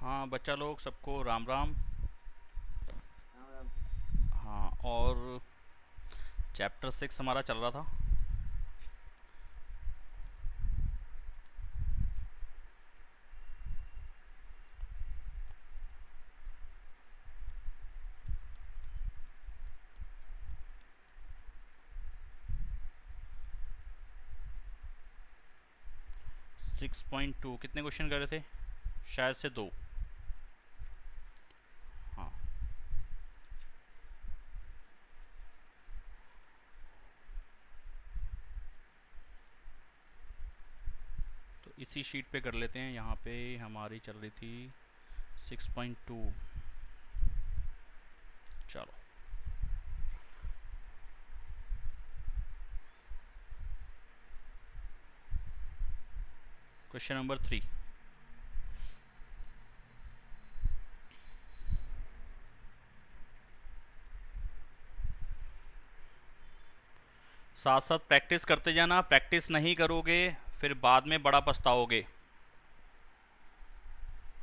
हाँ बच्चा लोग सबको राम राम। राम राम। हाँ, और चैप्टर 6 हमारा चल रहा था। 6.2 कितने क्वेश्चन कर रहे थे? शायद से दो। हाँ, तो इसी शीट पे कर लेते हैं। यहाँ पे हमारी चल रही थी 6.2। चलो, क्वेश्चन नंबर 3। साथ साथ प्रैक्टिस करते जाना। प्रैक्टिस नहीं करोगे फिर बाद में बड़ा पछताओगे।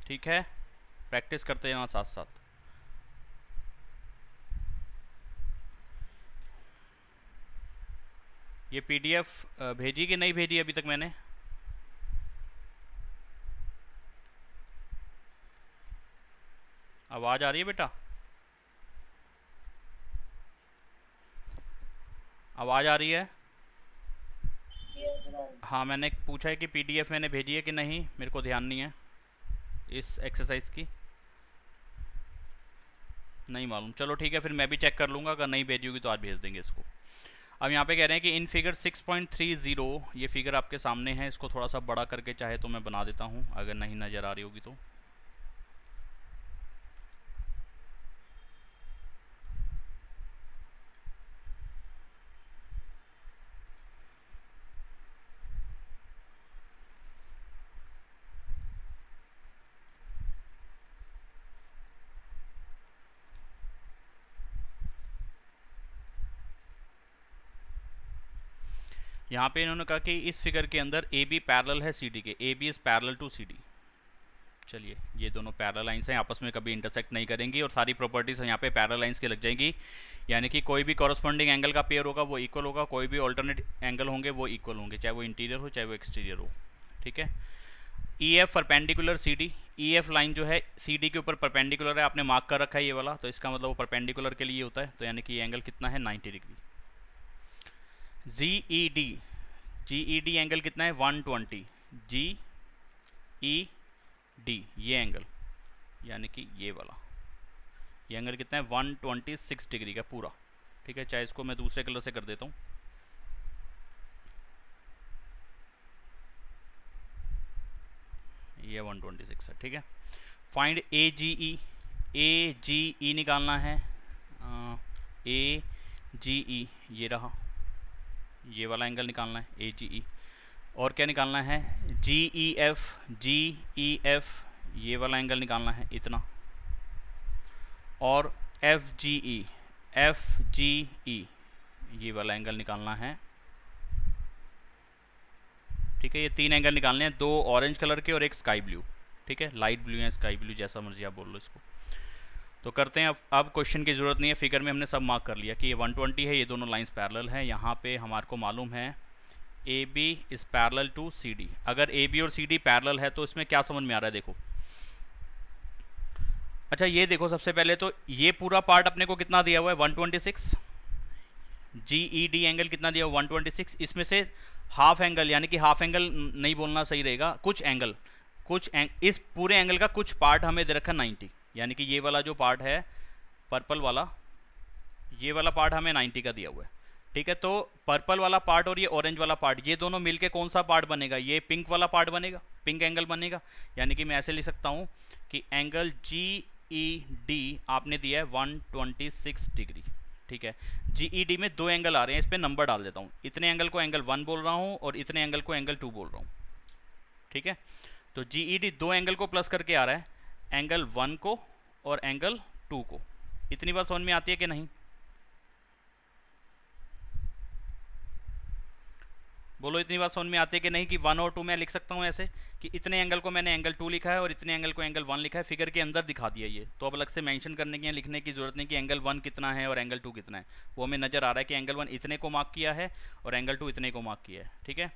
ठीक है, प्रैक्टिस करते जाना साथ साथ। ये पीडीएफ भेजी कि नहीं भेजी अभी तक मैंने? आवाज़ आ रही है बेटा? आवाज़ आ रही है? Yes sir. हाँ, मैंने पूछा है कि पीडीएफ मैंने भेजी है कि नहीं, मेरे को ध्यान नहीं है इस एक्सरसाइज की। नहीं मालूम, चलो ठीक है, फिर मैं भी चेक कर लूँगा। अगर नहीं भेजी होगी तो आज भेज देंगे इसको। अब यहाँ पे कह रहे हैं कि इन फिगर 6.30, ये फिगर आपके सामने है। इसको थोड़ा सा बड़ा करके चाहे तो मैं बना देता हूँ, अगर नहीं नज़र आ रही होगी तो। यहाँ पे इन्होंने कहा कि इस फिगर के अंदर ए बी पैरेलल है सी डी के। A B is parallel to C D. चलिए, ये दोनों पैरेलल लाइंस हैं, आपस में कभी इंटरसेक्ट नहीं करेंगी और सारी प्रॉपर्टीज यहाँ पे पैरेलल लाइंस की लग जाएंगी। यानी कि कोई भी कॉरस्पॉन्डिंग एंगल का पेयर होगा वो इक्वल होगा, कोई भी ऑल्टरनेट एंगल होंगे वो इक्वल होंगे, चाहे वो इंटीरियर हो चाहे वो एक्सटीरियर हो। ठीक है। E F perpendicular C D. E F line जो है सी डी के ऊपर परपेंडिकुलर है, आपने मार्क कर रखा है ये वाला, तो इसका मतलब वो परपेंडिकुलर के लिए होता है। तो यानी कि ये एंगल कितना है? 90 डिग्री। जी ई डी। जी ई डी एंगल कितना है? 120। जी ई डी ये एंगल, यानी कि ये वाला, ये एंगल कितना है? 126 डिग्री का पूरा। ठीक है, चाहे इसको मैं दूसरे कलर से कर देता हूँ। ये 126 है। ठीक है। फाइंड ए जी ई। ए जी ई निकालना है। ए जी ई ये रहा, ये वाला एंगल निकालना है ए जी ई। और क्या निकालना है? जी ई एफ। जी ई एफ ये वाला एंगल निकालना है इतना। और एफ जी ई। एफ जी ई ये वाला एंगल निकालना है। ठीक है, ये तीन एंगल निकालने हैं, दो ऑरेंज कलर के और एक स्काई ब्लू। ठीक है, लाइट ब्लू या स्काई ब्लू जैसा मर्जी आप बोल लो इसको। तो करते हैं। अब क्वेश्चन की ज़रूरत नहीं है, फिगर में हमने सब मार्क कर लिया कि ये 120 है, ये दोनों लाइंस पैरेलल हैं। यहाँ पे हमारे को मालूम है A B is parallel to C D. अगर ए बी और सी डी पैरेलल है तो इसमें क्या समझ में आ रहा है? देखो, अच्छा ये देखो, सबसे पहले तो ये पूरा पार्ट अपने को कितना दिया हुआ है? 126। जी ई डी एंगल कितना दिया हुआ? 126। इसमें से हाफ एंगल, यानी कि हाफ एंगल नहीं बोलना सही रहेगा, कुछ एंगल, इस पूरे एंगल का कुछ पार्ट हमें दे रखा 90। यानी कि ये वाला जो पार्ट है पर्पल वाला, ये वाला पार्ट हमें 90 का दिया हुआ है। ठीक है, तो पर्पल वाला पार्ट और ये ऑरेंज वाला पार्ट, ये दोनों मिलके कौन सा पार्ट बनेगा? ये पिंक वाला पार्ट बनेगा, पिंक एंगल बनेगा। यानी कि मैं ऐसे लिख सकता हूं कि एंगल जी ई डी आपने दिया है 126 डिग्री। ठीक है, जी ई डी में दो एंगल आ रहे हैं, इस पर नंबर डाल देता हूँ। इतने एंगल को एंगल 1 बोल रहा हूँ और इतने एंगल को एंगल 2 बोल रहा हूँ। ठीक है, तो जी ई डी दो एंगल को प्लस करके आ रहा है, एंगल 1 को और एंगल 2 को। इतनी बात समझ में आती है कि नहीं? बोलो इतनी बात समझ में आती है कि नहीं, कि 1 और 2 मैं लिख सकता हूँ ऐसे कि इतने एंगल को मैंने एंगल 2 लिखा है और इतने एंगल को एंगल 1 लिखा है, फिगर के अंदर दिखा दिया ये, तो अब अलग से मेंशन करने की या लिखने की जरूरत नहीं कि एंगल 1 कितना है और एंगल 2 कितना है, वो हमें नजर आ रहा है कि एंगल 1 इतने को मार्क किया है और एंगल 2 इतने को मार्क किया है। ठीक है,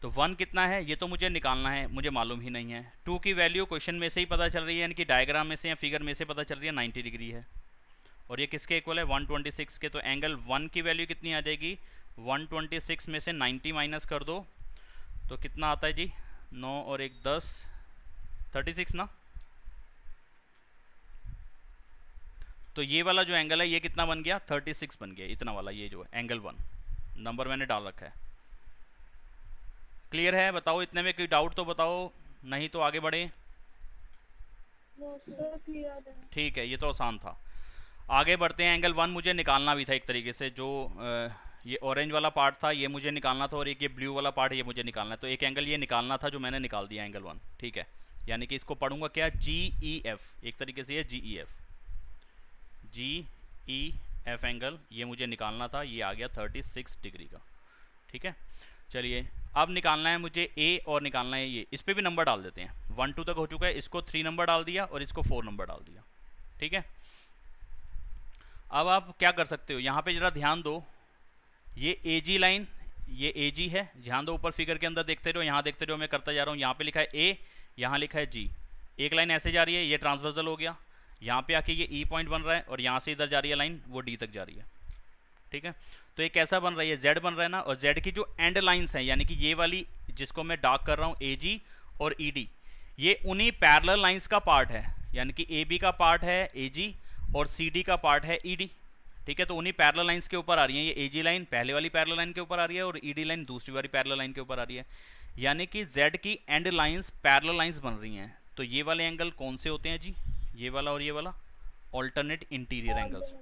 तो 1 कितना है ये तो मुझे निकालना है, मुझे मालूम ही नहीं है। 2 की वैल्यू क्वेश्चन में से ही पता चल रही है, यानी कि डायग्राम में से या फिगर में से पता चल रही है 90 डिग्री है, और ये किसके इक्वल है 126 के। तो एंगल 1 की वैल्यू कितनी आ जाएगी, 126 में से 90 माइनस कर दो तो कितना आता है जी, 9 और 1 10, 36 ना। तो ये वाला जो एंगल है ये कितना बन गया, 36 बन गया, इतना वाला ये जो है एंगल 1, नंबर मैंने डाल रखा है। क्लियर है, बताओ इतने में कोई डाउट तो बताओ, नहीं तो आगे बढ़े। नो सर क्लियर है। ठीक है, ये तो आसान था। आगे बढ़ते हैं, एंगल 1 मुझे निकालना भी था एक तरीके से, जो ये ऑरेंज वाला पार्ट था ये मुझे निकालना था और एक ये ब्लू वाला पार्ट ये मुझे निकालना है, तो एक एंगल ये निकालना था जो मैंने निकाल दिया एंगल 1। ठीक है, यानी कि इसको पढ़ूंगा क्या, GEF, एक तरीके से ये GEF एंगल ये मुझे निकालना था, ये आ गया 36 डिग्री का। ठीक है, चलिए अब निकालना है मुझे A और निकालना है ये, इस पर भी नंबर डाल देते हैं। 1 2 तक हो चुका है, इसको 3 नंबर डाल दिया और इसको 4 नंबर डाल दिया। ठीक है, अब आप क्या कर सकते हो, यहाँ पे जरा ध्यान दो, ये AG लाइन, ये AG है, ध्यान दो ऊपर फिगर के अंदर देखते रहो, यहाँ देखते रहो, मैं करता जा रहा हूँ। यहाँ पे लिखा है A, यहाँ लिखा है G, एक लाइन ऐसे जा रही है, ये ट्रांसवर्सल हो गया, यहाँ पे आके ये E पॉइंट बन रहा है और यहाँ से इधर जा रही है लाइन, वो D तक जा रही है। ठीक है, तो ये कैसा बन रहा है, ये Z बन रहा है ना, और Z की जो एंड लाइन्स हैं, यानी कि ये वाली जिसको मैं डार्क कर रहा हूँ AG और ED, ये उन्हीं पैरेलल लाइन्स का पार्ट है, यानी कि AB का पार्ट है AG और CD का पार्ट है ED। ठीक है, तो उन्हीं पैरेलल लाइंस के ऊपर आ रही है, ये AG लाइन पहले वाली पैरेलल लाइन के ऊपर आ रही है और ED लाइन दूसरी वाली पैरेलल लाइन के ऊपर आ रही है, यानी कि Z की एंड लाइंस पैरेलल लाइंस बन रही हैं। तो ये वाले एंगल कौन से होते हैं जी, ये वाला और ये वाला, ऑल्टरनेट इंटीरियर एंगल्स,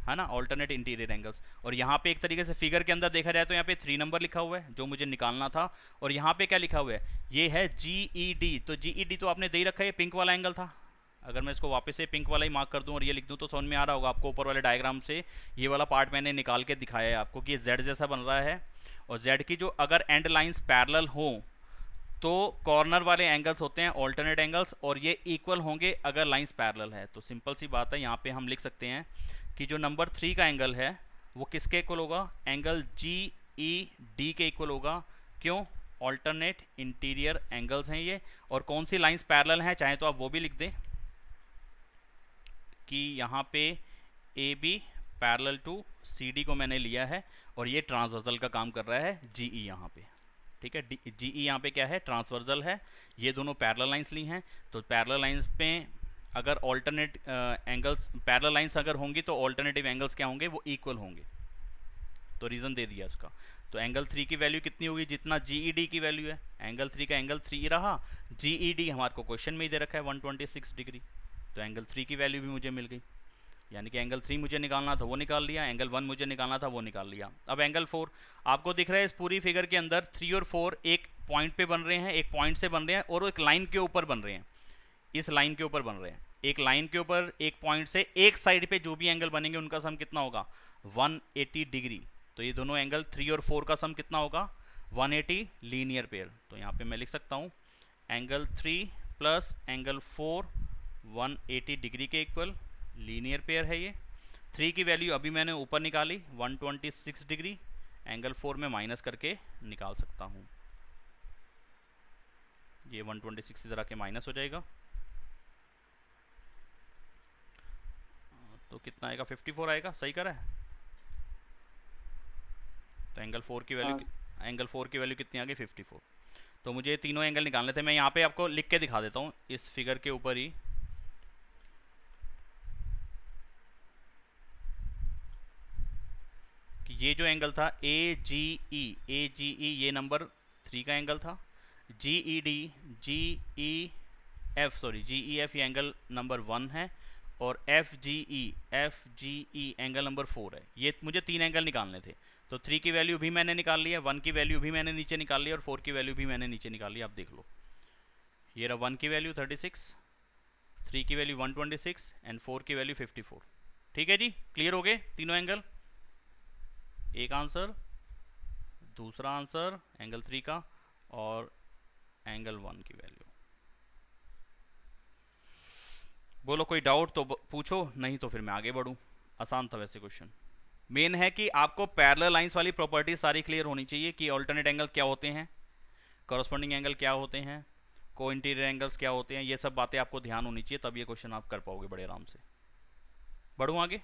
है ना, ऑल्टरनेट इंटीरियर एंगल्स। और यहाँ पे एक तरीके से फिगर के अंदर देखा जाए तो यहाँ पे 3 नंबर लिखा हुआ है जो मुझे निकालना था, और यहाँ पे क्या लिखा हुआ है, ये है GED। तो GED तो आपने दे ही रखा है, ये पिंक वाला एंगल था। अगर मैं इसको वापस से पिंक वाला ही मार्क कर दूं और ये लिख दूं तो समझ में आ रहा होगा आपको, ऊपर वाले डायग्राम से ये वाला पार्ट मैंने निकाल के दिखाया है आपको कि ये Z जैसा बन रहा है, और Z की जो अगर एंड लाइंस पैरेलल हो तो कॉर्नर वाले एंगल्स होते हैं ऑल्टरनेट एंगल्स, और ये इक्वल होंगे अगर लाइंस पैरेलल है। तो सिंपल सी बात है, यहाँ पे हम लिख सकते हैं कि जो नंबर 3 का एंगल है वो किसके इक्वल होगा, एंगल GED के इक्वल होगा। क्यों, ऑल्टरनेट इंटीरियर एंगल्स हैं ये, और कौन सी लाइंस पैरेलल हैं चाहे तो आप वो भी लिख दें कि यहाँ पे AB पैरेलल टू CD को मैंने लिया है और ये ट्रांसवर्सल का काम कर रहा है GE यहाँ पे। ठीक है, GE यहाँ पे क्या है, ट्रांसवर्सल है, ये दोनों पैरेलल लाइंस ली हैं, तो पैरेलल लाइंस पे अगर ऑल्टरनेट एंगल्स पैरेलल लाइंस अगर होंगी तो ऑल्टरनेटिव एंगल्स क्या होंगे, वो इक्वल होंगे। तो रीज़न दे दिया इसका। तो एंगल 3 की वैल्यू कितनी होगी, जितना GED की वैल्यू है, एंगल 3 का एंगल 3 रहा, GED हमारे को क्वेश्चन में ही दे रखा है 126 डिग्री, तो एंगल 3 की वैल्यू भी मुझे मिल गई, यानी कि एंगल 3 मुझे निकालना था वो निकाल लिया, एंगल 1 मुझे निकालना था वो निकाल लिया। अब एंगल 4 आपको दिख रहा है इस पूरी फिगर के अंदर 3 और 4 एक पॉइंट पे बन रहे हैं, एक पॉइंट से बन रहे हैं और एक लाइन के ऊपर बन रहे हैं, इस लाइन के ऊपर बन रहे हैं, एक लाइन के ऊपर एक पॉइंट से एक साइड पे जो भी एंगल बनेंगे उनका सम कितना होगा, 180 डिग्री। तो ये दोनों एंगल 3 और 4 का सम कितना होगा, 180 लीनियर पेयर। तो यहाँ पे मैं लिख सकता हूँ एंगल 3 प्लस एंगल 4 180 डिग्री के इक्वल लीनियर पेयर है ये। 3 की वैल्यू अभी मैंने ऊपर निकाली 126 डिग्री, एंगल 4 में माइनस करके निकाल सकता हूँ, ये 126 इधर आके माइनस हो जाएगा, तो कितना आएगा 54 आएगा, सही करा है। तो एंगल 4 की वैल्यू कितनी आ गई 54। तो मुझे तीनों एंगल निकालने थे, मैं यहाँ पे आपको लिख के दिखा देता हूँ इस फिगर के ऊपर ही, कि ये जो एंगल था AGE ये नंबर 3 का एंगल था, GEF ये एंगल नंबर 1 है, और FGE एंगल नंबर 4 है। ये मुझे 3 एंगल निकालने थे, तो 3 की वैल्यू भी मैंने निकाल लिया, 1 की वैल्यू भी मैंने नीचे निकाल लिया और 4 की वैल्यू भी मैंने नीचे निकाल लिया। आप देख लो, ये रहा 1 की वैल्यू 36, 3 की वैल्यू 126 एंड 4 की वैल्यू 54। ठीक है जी, क्लियर हो गए तीनों एंगल। एक आंसर, दूसरा आंसर एंगल 3 का और एंगल 1 की वैल्यू। बोलो कोई डाउट तो पूछो, नहीं तो फिर मैं आगे बढ़ूं। आसान था वैसे क्वेश्चन। मेन है कि आपको पैरेलल लाइंस वाली प्रॉपर्टी सारी क्लियर होनी चाहिए कि ऑल्टरनेट एंगल क्या होते हैं, कॉरस्पॉन्डिंग एंगल क्या होते हैं, को इंटीरियर एंगल्स क्या होते हैं, ये सब बातें आपको ध्यान होनी चाहिए, तब ये क्वेश्चन आप कर पाओगे बड़े आराम से। बढ़ूं आगे?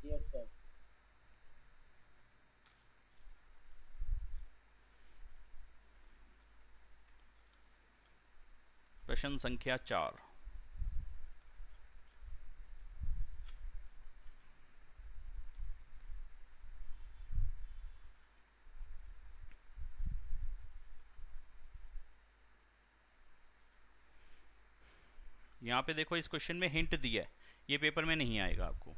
Yes sir. प्रश्न संख्या 4। यहाँ पे देखो इस क्वेश्चन में हिंट दिया है, ये पेपर में नहीं आएगा आपको,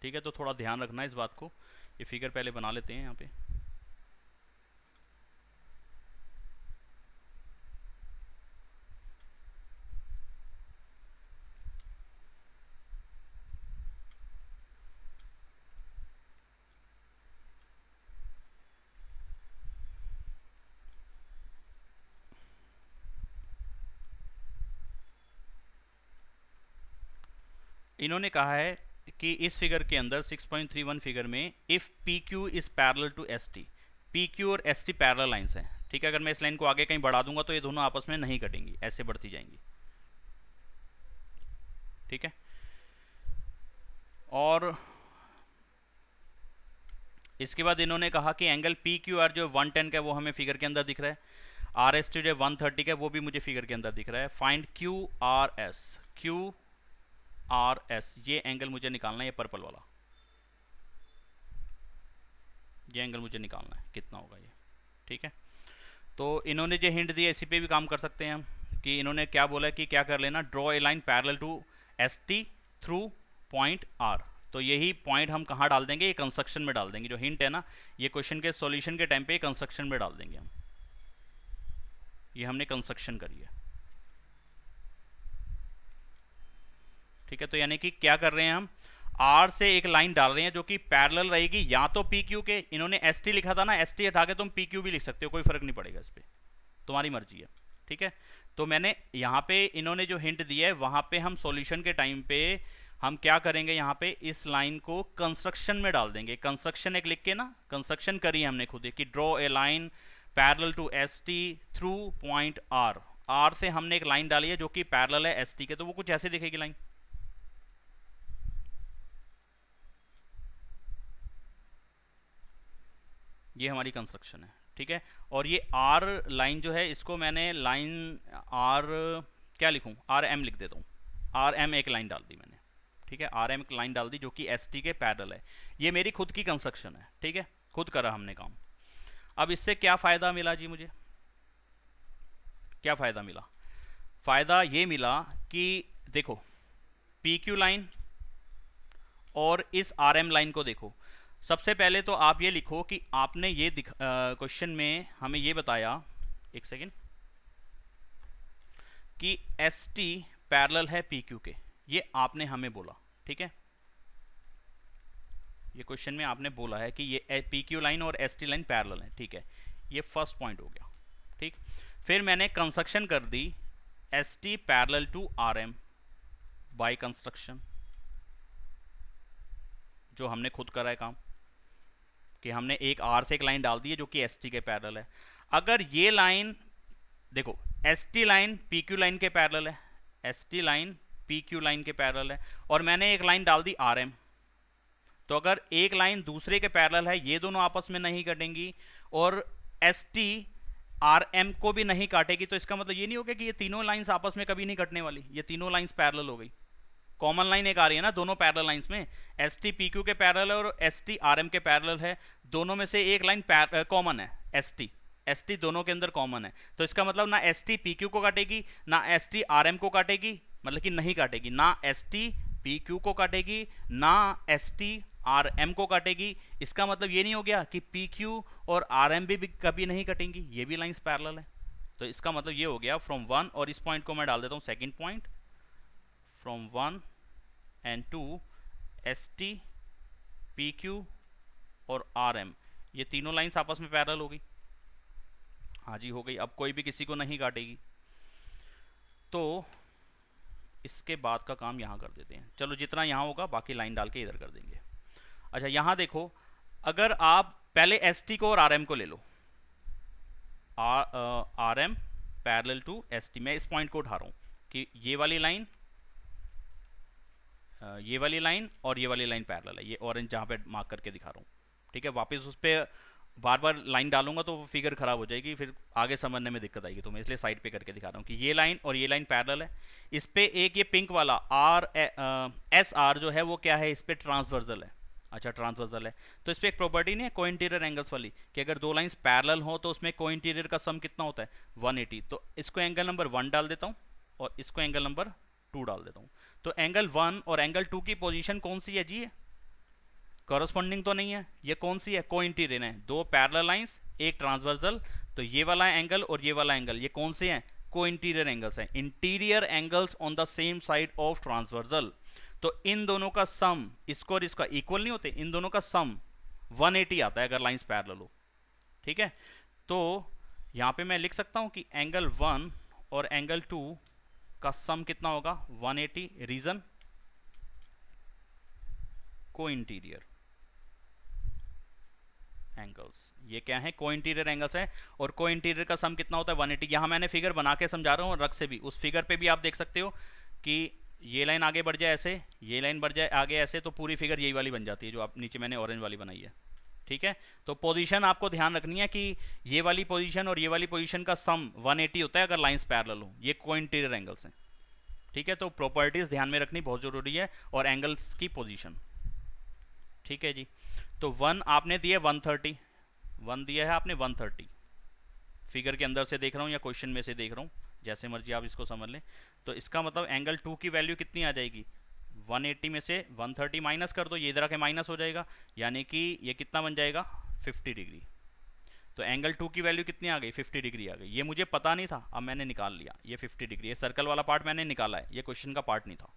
ठीक है? तो थोड़ा ध्यान रखना इस बात को। ये फिगर पहले बना लेते हैं यहाँ पे। इन्होंने कहा है कि इस फिगर के अंदर 6.31 फिगर में if P Q is parallel to S T, P Q और एस टी पैरेलल लाइन्स हैं, ठीक है? अगर मैं इस लाइन को आगे कहीं बढ़ा दूंगा तो ये दोनों आपस में नहीं कटेंगी, ऐसे बढ़ती जाएंगी, ठीक है? और इसके बाद इन्होंने कहा कि एंगल पी क्यू आर जो 110 का है वो हमें फिगर के अंदर दिख रहा है, आर एस टी जो 130 का है वो भी मुझे फिगर के अंदर दिख रहा है। Find Q R S, Q R S, ये एंगल मुझे निकालना है, ये पर्पल वाला, ये एंगल मुझे निकालना है, कितना होगा ये, ठीक है? तो इन्होंने जो हिंट दिया इसी पे भी काम कर सकते हैं हम, कि इन्होंने क्या बोला कि क्या कर लेना, draw a line parallel to S T through point R. तो यही पॉइंट हम कहाँ डाल देंगे, ये कंस्ट्रक्शन में डाल देंगे, जो हिंट है ना ये क्वेश्चन के सॉल्यूशन के टाइम पे कंस्ट्रक्शन में डाल देंगे हम। ये हमने कंस्ट्रक्शन करी है, ठीक है? तो यानी कि क्या कर रहे हैं हम, आर से एक लाइन डाल रहे हैं जो कि पैरेलल रहेगी या तो पी क्यू के, इन्होंने एस टी लिखा था ना, एस टी हटा के तुम पी क्यू भी लिख सकते हो, कोई फर्क नहीं पड़ेगा इस पर, तुम्हारी मर्जी है, ठीक है? तो मैंने यहाँ पे इन्होंने जो हिंट दिया है वहां पे हम सॉल्यूशन के टाइम पे हम क्या करेंगे, यहाँ पे इस लाइन को कंस्ट्रक्शन में डाल देंगे। कंस्ट्रक्शन एक लिख के ना, कंस्ट्रक्शन करी हमने खुद ही कि draw a line parallel to S T through point R. R से हमने एक लाइन डाली है जो कि पैरेलल है एस टी के, तो वो कुछ ऐसे दिखेगी लाइन, ये हमारी कंस्ट्रक्शन है, ठीक है? और ये आर लाइन जो है इसको मैंने लाइन आर क्या लिखूं, आर एम लिख देता हूँ, आर एम एक लाइन डाल दी मैंने, ठीक है? आर एम एक लाइन डाल दी जो कि एस टी के पैरेलल है। ये मेरी खुद की कंस्ट्रक्शन है, ठीक है? खुद करा हमने काम। अब इससे क्या फायदा मिला जी मुझे, क्या फायदा मिला? फायदा ये मिला कि देखो पी क्यू लाइन और इस आर एम लाइन को देखो। सबसे पहले तो आप ये लिखो कि आपने ये क्वेश्चन में हमें ये बताया, एक सेकेंड, कि एस टी पैरेलल है पी क्यू के, ये आपने हमें बोला, ठीक है? ये क्वेश्चन में आपने बोला है कि ये पी क्यू लाइन और एस टी लाइन पैरेलल है, ठीक है? ये फर्स्ट पॉइंट हो गया, ठीक? फिर मैंने कंस्ट्रक्शन कर दी S T parallel to R M by construction, जो हमने खुद करा है काम, कि हमने एक आर से एक लाइन डाल दी है जो कि एस टी के पैरेलल है। अगर ये लाइन देखो, S T line P Q line के पैरेलल है, S T line P Q line के पैरेलल है, और मैंने एक लाइन डाल दी आर एम, तो अगर एक लाइन दूसरे के पैरेलल है, ये दोनों आपस में नहीं कटेंगी, और एस टी आर एम को भी नहीं काटेगी, तो इसका मतलब ये नहीं होगा कि ये तीनों लाइंस आपस में कभी नहीं कटने वाली, ये तीनों लाइंस पैरेलल हो गई। कॉमन लाइन एक आ रही है ना दोनों पैरेलल लाइंस में, एस टी पी क्यू के पैरेलल और एस टी आर एम के पैरेलल है, दोनों में से एक लाइन कॉमन है, एस टी दोनों के अंदर कॉमन है, तो इसका मतलब ना एस टी पी क्यू को काटेगी ना एस टी आर एम को काटेगी, मतलब कि नहीं काटेगी, ना एस टी पी क्यू को काटेगी ना एस टी आर एम को काटेगी। इसका मतलब ये नहीं हो गया कि पी क्यू और आर एम भी कभी नहीं कटेंगी, ये भी लाइंस पैरेलल है। तो इसका मतलब ये हो गया फ्रॉम वन, और इस पॉइंट को मैं डाल देता हूँ second point, from 1 and 2 ST PQ और आर एम, ये तीनों लाइंस आपस में पैरेलल होगी। हाँ जी हो गई, अब कोई भी किसी को नहीं काटेगी। तो इसके बाद का काम यहाँ कर देते हैं, चलो जितना यहाँ होगा बाकी लाइन डाल के इधर कर देंगे। अच्छा यहाँ देखो, अगर आप पहले एस टी को और आर एम को ले लो, R M parallel to S T, मैं इस पॉइंट को उठा रहा हूँ कि ये वाली लाइन और ये वाली लाइन पैरेलल है, ये ऑरेंज जहाँ पे मार्क करके दिखा रहा हूँ, ठीक है। वापस उस पर बार बार लाइन डालूंगा तो वो फिगर खराब हो जाएगी, फिर आगे समझने में दिक्कत आएगी, तो मैं इसलिए साइड पे करके दिखा रहा हूँ कि ये लाइन और ये लाइन पैरेलल है। इस पे एक ये पिंक वाला एस आर जो है वो क्या है, इस पे ट्रांसवर्सल है। अच्छा ट्रांसवर्सल है तो इस पे एक प्रॉपर्टी नहीं है कोइंटीरियर एंगल्स वाली, कि अगर दो लाइंस पैरेलल हो तो उसमें कोइंटीरियर का सम कितना होता है 180। तो इसको एंगल नंबर 1 डाल देता हूँ और इसको एंगल नंबर 2 डाल देता हूँ। तो एंगल 1 और एंगल 2 की पोजीशन कौन सी है जी, कॉरस्पॉन्डिंग तो नहीं है, ये कौन सी है, कोइंटीरियर है। दो पैरेलल लाइंस एक ट्रांसवर्सल, तो ये वाला एंगल और ये वाला एंगल ये कौन से हैं, कोइंटीरियर एंगल्स हैं, interior angles on the same side of transversal. तो इन दोनों का सम, इसको और इसका इक्वल नहीं होते, इन दोनों का सम 180 आता है अगर लाइंस पैरेलल हो, ठीक है। तो यहां पे मैं लिख सकता हूं कि एंगल 1 और एंगल 2 का सम कितना होगा 180, रीजन कोइंटीरियर एंगल्स, ये क्या है कोइंटीरियर एंगल्स है, और कोइंटीरियर का सम कितना होता है 180। यहां मैंने फिगर बना के समझा रहा हूं रख से भी, उस फिगर पे भी आप देख सकते हो कि ये लाइन आगे बढ़ जाए ऐसे, ये लाइन बढ़ जाए आगे ऐसे, तो पूरी फिगर यही वाली बन जाती है जो आप नीचे मैंने ऑरेंज वाली बनाई है, ठीक है। तो पोजीशन आपको ध्यान रखनी है कि ये वाली पोजीशन और ये वाली पोजीशन का सम 180 होता है अगर लाइंस पैरेलल हो, ये कोइंटीरियर एंगल्स हैं, ठीक है। तो प्रॉपर्टीज ध्यान में रखनी बहुत जरूरी है, और एंगल्स की पोजीशन, ठीक है जी। तो 1 आपने दिया 130, 1 दिया है आपने 130, फिगर के अंदर से देख रहा हूँ या क्वेश्चन में से देख रहा हूँ, जैसे मर्जी आप इसको समझ लें। तो इसका मतलब एंगल 2 की वैल्यू कितनी आ जाएगी, 180 में से 130 माइनस कर दो, ये इधर आके माइनस हो जाएगा, यानी कि ये कितना बन जाएगा 50 डिग्री। तो एंगल 2 की वैल्यू कितनी आ गई 50 डिग्री आ गई। ये मुझे पता नहीं था, अब मैंने निकाल लिया, ये 50 डिग्री, ये सर्कल वाला पार्ट मैंने निकाला है, ये क्वेश्चन का पार्ट नहीं था,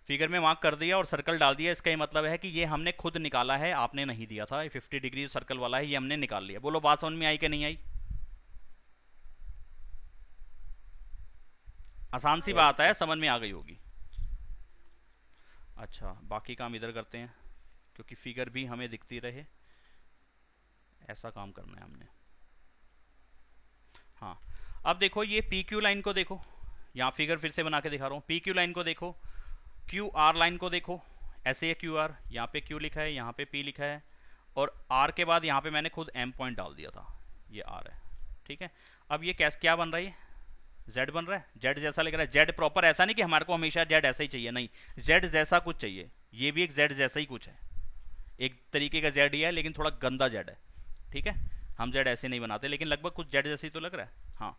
फिगर में मार्क कर दिया और सर्कल डाल दिया। इसका ये मतलब है कि ये हमने खुद निकाला है, आपने नहीं दिया था। ये 50 डिग्री सर्कल वाला है, ये हमने निकाल लिया। बोलो बात समझ में आई कि नहीं आई? आसान सी बात है, समझ में आ गई होगी। अच्छा बाकी काम इधर करते हैं, क्योंकि फिगर भी हमें दिखती रहे, ऐसा काम करना है हमने। हाँ अब देखो ये पी क्यू लाइन को देखो, यहाँ फिगर फिर से बना के दिखा रहा हूँ। पी क्यू लाइन को देखो, क्यू आर लाइन को देखो, ऐसे है क्यू आर, यहाँ पे क्यू लिखा है, यहाँ पे पी लिखा है, और आर के बाद यहाँ पे मैंने खुद एम पॉइंट डाल दिया था, ये आर है, ठीक है। अब ये कैसे क्या बन रही है, जेड बन रहा है, जेड जैसा लग रहा है। जेड प्रॉपर ऐसा नहीं कि हमारे को हमेशा जेड ऐसा ही चाहिए, नहीं, जेड जैसा कुछ चाहिए। ये भी एक जेड जैसा ही कुछ है, एक तरीके का जेड ही है, लेकिन थोड़ा गंदा जेड है, ठीक है। हम जेड ऐसे नहीं बनाते, लेकिन लगभग कुछ जेड जैसे ही तो लग रहा है। हाँ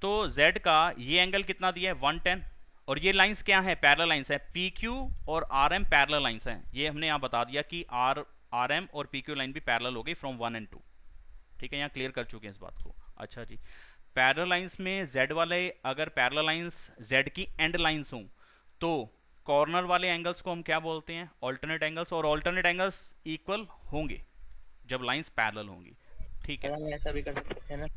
तो जेड का ये एंगल कितना दिया है 110, और ये लाइंस क्या है, पैरेलल लाइंस है। पी क्यू और आर एम पैरेलल लाइंस हैं, ये हमने यहाँ बता दिया कि आर एम और पी क्यू लाइन भी पैरेलल हो गई फ्रॉम 1 and 2, ठीक है। यहाँ क्लियर कर चुके हैं इस बात को। अच्छा जी, पैरेलल लाइंस में जेड वाले, अगर पैरेलल लाइंस जेड की एंड लाइंस हों तो कॉर्नर वाले एंगल्स को हम क्या बोलते हैं, ऑल्टरनेट एंगल्स, और ऑल्टरनेट एंगल्स इक्वल होंगे जब लाइंस पैरेलल होंगी, ठीक है। हम ऐसा भी कर सकते हैं ना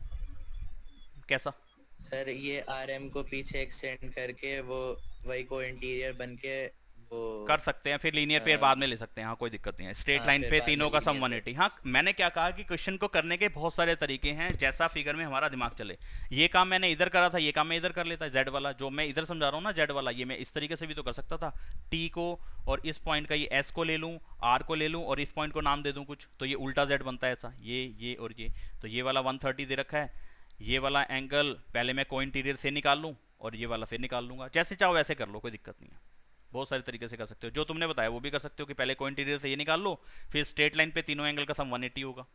कैसा सर, ये आरएम को पीछे एक्सटेंड करके वो वही को इंटीरियर बन के वो कर सकते हैं, फिर लीनियर पेयर बाद में ले सकते हैं, हाँ कोई दिक्कत नहीं है। स्ट्रेट लाइन पे तीनों का सम 180। हाँ मैंने क्या कहा कि क्वेश्चन को करने के बहुत सारे तरीके हैं, जैसा फिगर में हमारा दिमाग चले। ये काम मैंने इधर करा था, ये काम मैं इधर कर लेता, जेड वाला जो मैं इधर समझा रहा हूँ ना, जेड वाला, ये मैं इस तरीके से भी तो कर सकता था। टी को और इस पॉइंट का ये एस को ले लूँ, आर को ले लूँ और इस पॉइंट को नाम दे दूँ कुछ, तो ये उल्टा जेड बनता है ऐसा, ये और ये। तो ये वाला 130 दे रखा है, ये वाला एंगल पहले मैं को इंटीरियर से निकाल लूँ और ये वाला फिर निकाल लूँगा, जैसे चाहो वैसे कर लो, कोई दिक्कत नहीं है। बहुत सारे तरीके से कर सकते हो, जो तुमने बताया वो भी कर सकते हो कि पहले को इंटीरियर से ये निकाल लो, फिर स्ट्रेट लाइन पे तीनों एंगल का सम 180 होगा,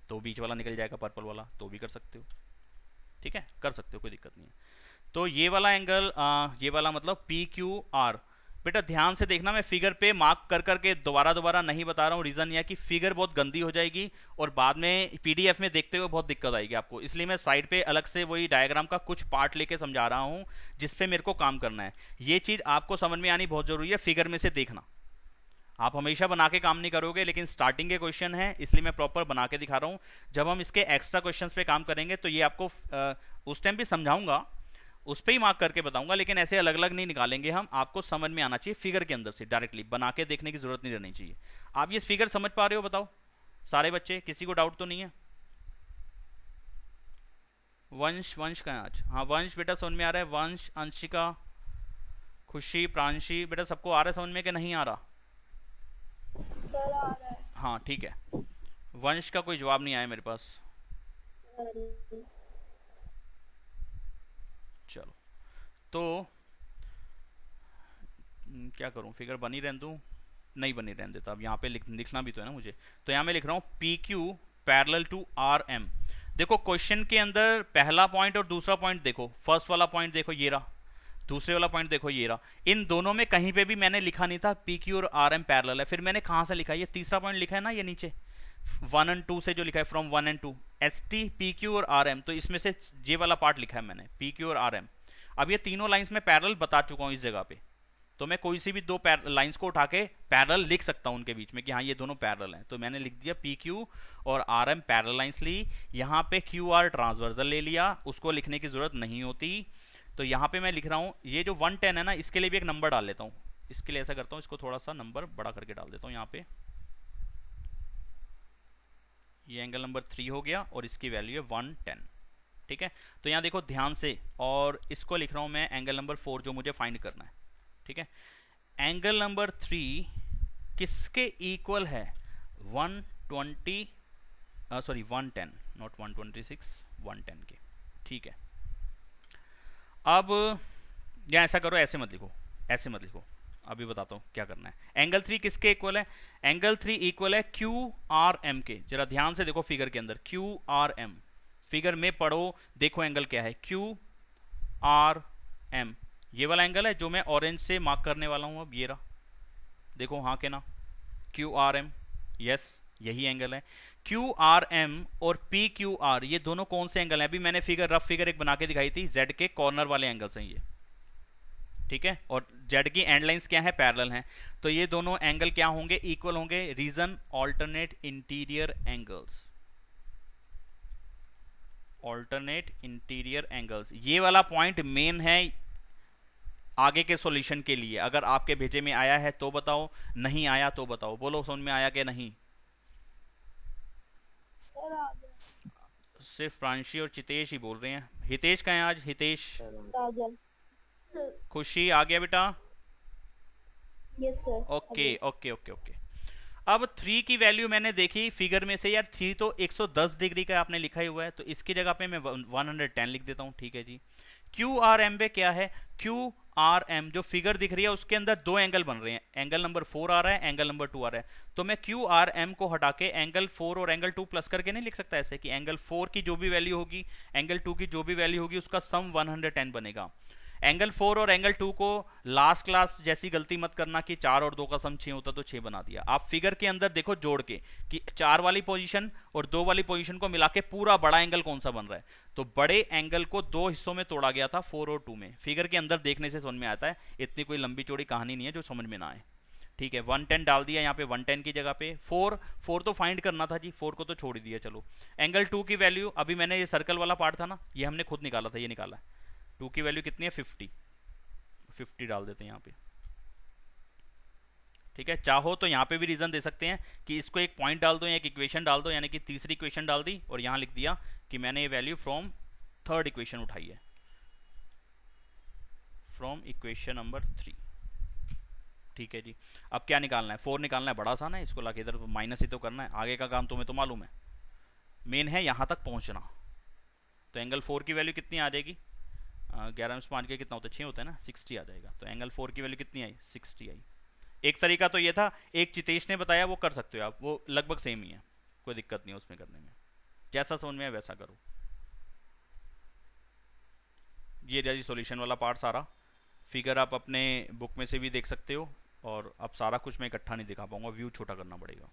तो बीच वाला निकल जाएगा पर्पल वाला, तो भी कर सकते हो, ठीक है, कर सकते हो, कोई दिक्कत नहीं है। तो ये वाला एंगल, ये वाला मतलब पी क्यू आर। बेटा ध्यान से देखना, मैं फिगर पे मार्क कर करके दोबारा नहीं बता रहा हूँ, रीजन यह कि फिगर बहुत गंदी हो जाएगी और बाद में पीडीएफ में देखते हुए बहुत दिक्कत आएगी आपको, इसलिए मैं साइड पे अलग से वही डायग्राम का कुछ पार्ट लेके समझा रहा हूँ जिसपे मेरे को काम करना है। ये चीज आपको समझ में आनी बहुत जरूरी है, फिगर में से देखना। आप हमेशा बना के काम नहीं करोगे, लेकिन स्टार्टिंग के क्वेश्चन है इसलिए मैं प्रॉपर बना के दिखा रहा हूँ। जब हम इसके एक्स्ट्रा क्वेश्चंस पे काम करेंगे तो ये आपको उस टाइम भी समझाऊंगा, उस पर ही मार्क करके बताऊंगा, लेकिन ऐसे अलग अलग नहीं निकालेंगे हम। आपको समझ में आना चाहिए फिगर के अंदर से डायरेक्टली, बना के देखने की जरूरत नहीं रहनी चाहिए। आप ये फिगर समझ पा रहे हो बताओ सारे बच्चे, किसी को डाउट तो नहीं है? वंश, वंश कहाँ है आज? हाँ वंश बेटा समझ में आ रहा है, वंश, अंशिका, खुशी, प्रांशी, बेटा सबको आ रहा है समझ में कि नहीं आ रहा? सर आ रहा है। हाँ ठीक है। वंश का कोई जवाब नहीं आया मेरे पास। अरे, चलो तो क्या करूं, फिगर बनी रहने दूं? नहीं बनी रहने देता, अब यहाँ पे लिखना भी तो है ना मुझे। तो यहाँ मैं लिख रहा हूँ P Q parallel to R M. देखो क्वेश्चन के अंदर पहला पॉइंट और दूसरा पॉइंट देखो, फर्स्ट वाला पॉइंट देखो ये रहा, दूसरे वाला पॉइंट देखो ये रहा। इन दोनों में कहीं पे भी मैंने लिखा नहीं था पी क्यू और आर एम पैरेलल है। फिर मैंने कहाँ से लिखा? ये तीसरा पॉइंट लिखा है ना, ये नीचे 1 एंड 2 से जो लिखा है, from 1 and 2, S T, P Q और आर एम। तो इसमें से ये वाला पार्ट लिखा है मैंने, पी क्यू और आर एम। अब ये तीनों लाइंस में पैरेलल बता चुका हूँ इस जगह पे, तो मैं कोई सी भी दो लाइंस को उठा के पैरेलल लिख सकता हूं उनके बीच में कि हाँ ये दोनों पैरेलल हैं। तो मैंने लिख दिया पी क्यू और आर एम पैरेलल लाइंस ली, यहाँ पे क्यू आर ट्रांसवर्सल ले लिया, उसको लिखने की जरूरत नहीं होती। तो यहाँ पे मैं लिख रहा हूँ ये जो 110 है ना, इसके लिए भी एक नंबर डाल लेता हूँ। इसके लिए ऐसा करता हूँ, इसको थोड़ा सा नंबर बड़ा करके डाल देता हूँ यहाँ पे। ये एंगल नंबर 3 हो गया और इसकी वैल्यू है 110। ठीक है, तो यहाँ देखो ध्यान से, और इसको लिख रहा हूँ मैं एंगल नंबर 4 जो मुझे फाइंड करना है। ठीक है, एंगल नंबर 3 किसके इक्वल है? 120, सॉरी 110, नॉट 126, 110 के। ठीक है, अब या ऐसा करो, ऐसे मत लिखो, ऐसे मत लिखो, अभी बताता हूँ क्या करना है। एंगल 3 किसके इक्वल है? एंगल 3 इक्वल है क्यू आर एम के। जरा ध्यान से देखो फिगर के अंदर, क्यू आर एम, फिगर में पढ़ो, देखो एंगल क्या है, क्यू आर एम। ये वाला एंगल है जो मैं ऑरेंज से मार्क करने वाला हूं, अब ये रहा, देखो हाँ के ना, क्यू आर एम, यस यही एंगल है। क्यू आर एम और पी क्यू आर, ये दोनों कौन से एंगल हैं? अभी मैंने फिगर, रफ फिगर एक बना के दिखाई थी, जेड के कॉर्नर वाले एंगल्स हैं ये। ठीक है, और जेड की एंड लाइंस क्या है? पैरेलल हैं। तो ये दोनों एंगल क्या होंगे? इक्वल होंगे। Reason alternate interior angles, alternate interior angles. ये वाला पॉइंट मेन है आगे के सॉल्यूशन के लिए। अगर आपके भेजे में आया है तो बताओ, नहीं आया तो बताओ, बोलो समझ में आया कि नहीं? सर आ गया। सिर्फ प्रांशी और चितेश ही बोल रहे हैं। हितेश कहाँ है आज? हितेश, आ गया। खुशी आ गया बेटा? Yes sir. Okay okay okay okay. अब 3 की वैल्यू मैंने देखी फिगर में से, यार 3 तो 110 डिग्री का आपने लिखा ही हुआ है, तो इसकी जगह पे मैं 110 लिख देता हूँ। ठीक है जी। क्यू आर एम पे क्या है? क्यू आर एम जो फिगर दिख रही है उसके अंदर दो एंगल बन रहे हैं, एंगल नंबर 4 आ रहा है, एंगल नंबर 2 आ रहा है। तो मैं क्यू आर एम को हटा के एंगल 4 और एंगल 2 प्लस करके नहीं लिख सकता ऐसे कि एंगल 4 की जो भी वैल्यू होगी, एंगल 2 की जो भी वैल्यू होगी, उसका सम 110 बनेगा। एंगल 4 और एंगल 2 को लास्ट क्लास जैसी गलती मत करना कि 4 और 2 का सम 6 होता तो 6 बना दिया। आप फिगर के अंदर देखो जोड़ के कि 4 वाली पोजीशन और 2 वाली पोजीशन को मिला के पूरा बड़ा एंगल कौन सा बन रहा है। तो बड़े एंगल को 2 हिस्सों में तोड़ा गया था, 4 और 2 में। फिगर के अंदर देखने से समझ में आता है, इतनी कोई लंबी चौड़ी कहानी नहीं है जो समझ में ना आए। ठीक है, 110 डाल दिया यहाँ पे, 110 की जगह पे 4 तो फाइंड करना था जी, 4 को तो छोड़ दिया। चलो एंगल 2 की वैल्यू, अभी मैंने ये सर्कल वाला पार्ट था ना, ये हमने खुद निकाला था, ये निकाला। 2 की वैल्यू कितनी है? 50 डाल देते हैं यहाँ पे। ठीक है, चाहो तो यहाँ पे भी रीजन दे सकते हैं कि इसको एक पॉइंट डाल दो या एक इक्वेशन डाल दो, यानी कि तीसरी इक्वेशन डाल दी और यहाँ लिख दिया कि मैंने ये वैल्यू फ्रॉम थर्ड इक्वेशन उठाई है, फ्रॉम इक्वेशन नंबर 3। ठीक है जी, अब क्या निकालना है? 4 निकालना है, बड़ा सा ना, इसको लाके इधर माइनस ही तो करना है, आगे का काम तुम्हें तो मालूम है। मेन है यहाँ तक पहुँचना। तो एंगल 4 की वैल्यू कितनी आ जाएगी? 11 में 5 के कितना होता है? 6 होता है ना, 60 आ जाएगा। तो एंगल 4 की वैल्यू कितनी आई? 60 आई। एक तरीका तो ये था, एक चितेश ने बताया, वो कर सकते हो आप, वो लगभग सेम ही है, कोई दिक्कत नहीं है उसमें करने में, जैसा समझ में है वैसा करो। ये रहा जी सॉल्यूशन वाला पार्ट सारा। फिगर आप अपने बुक में से भी देख सकते हो, और अब सारा कुछ मैं इकट्ठा नहीं दिखा पाऊंगा, व्यू छोटा करना पड़ेगा।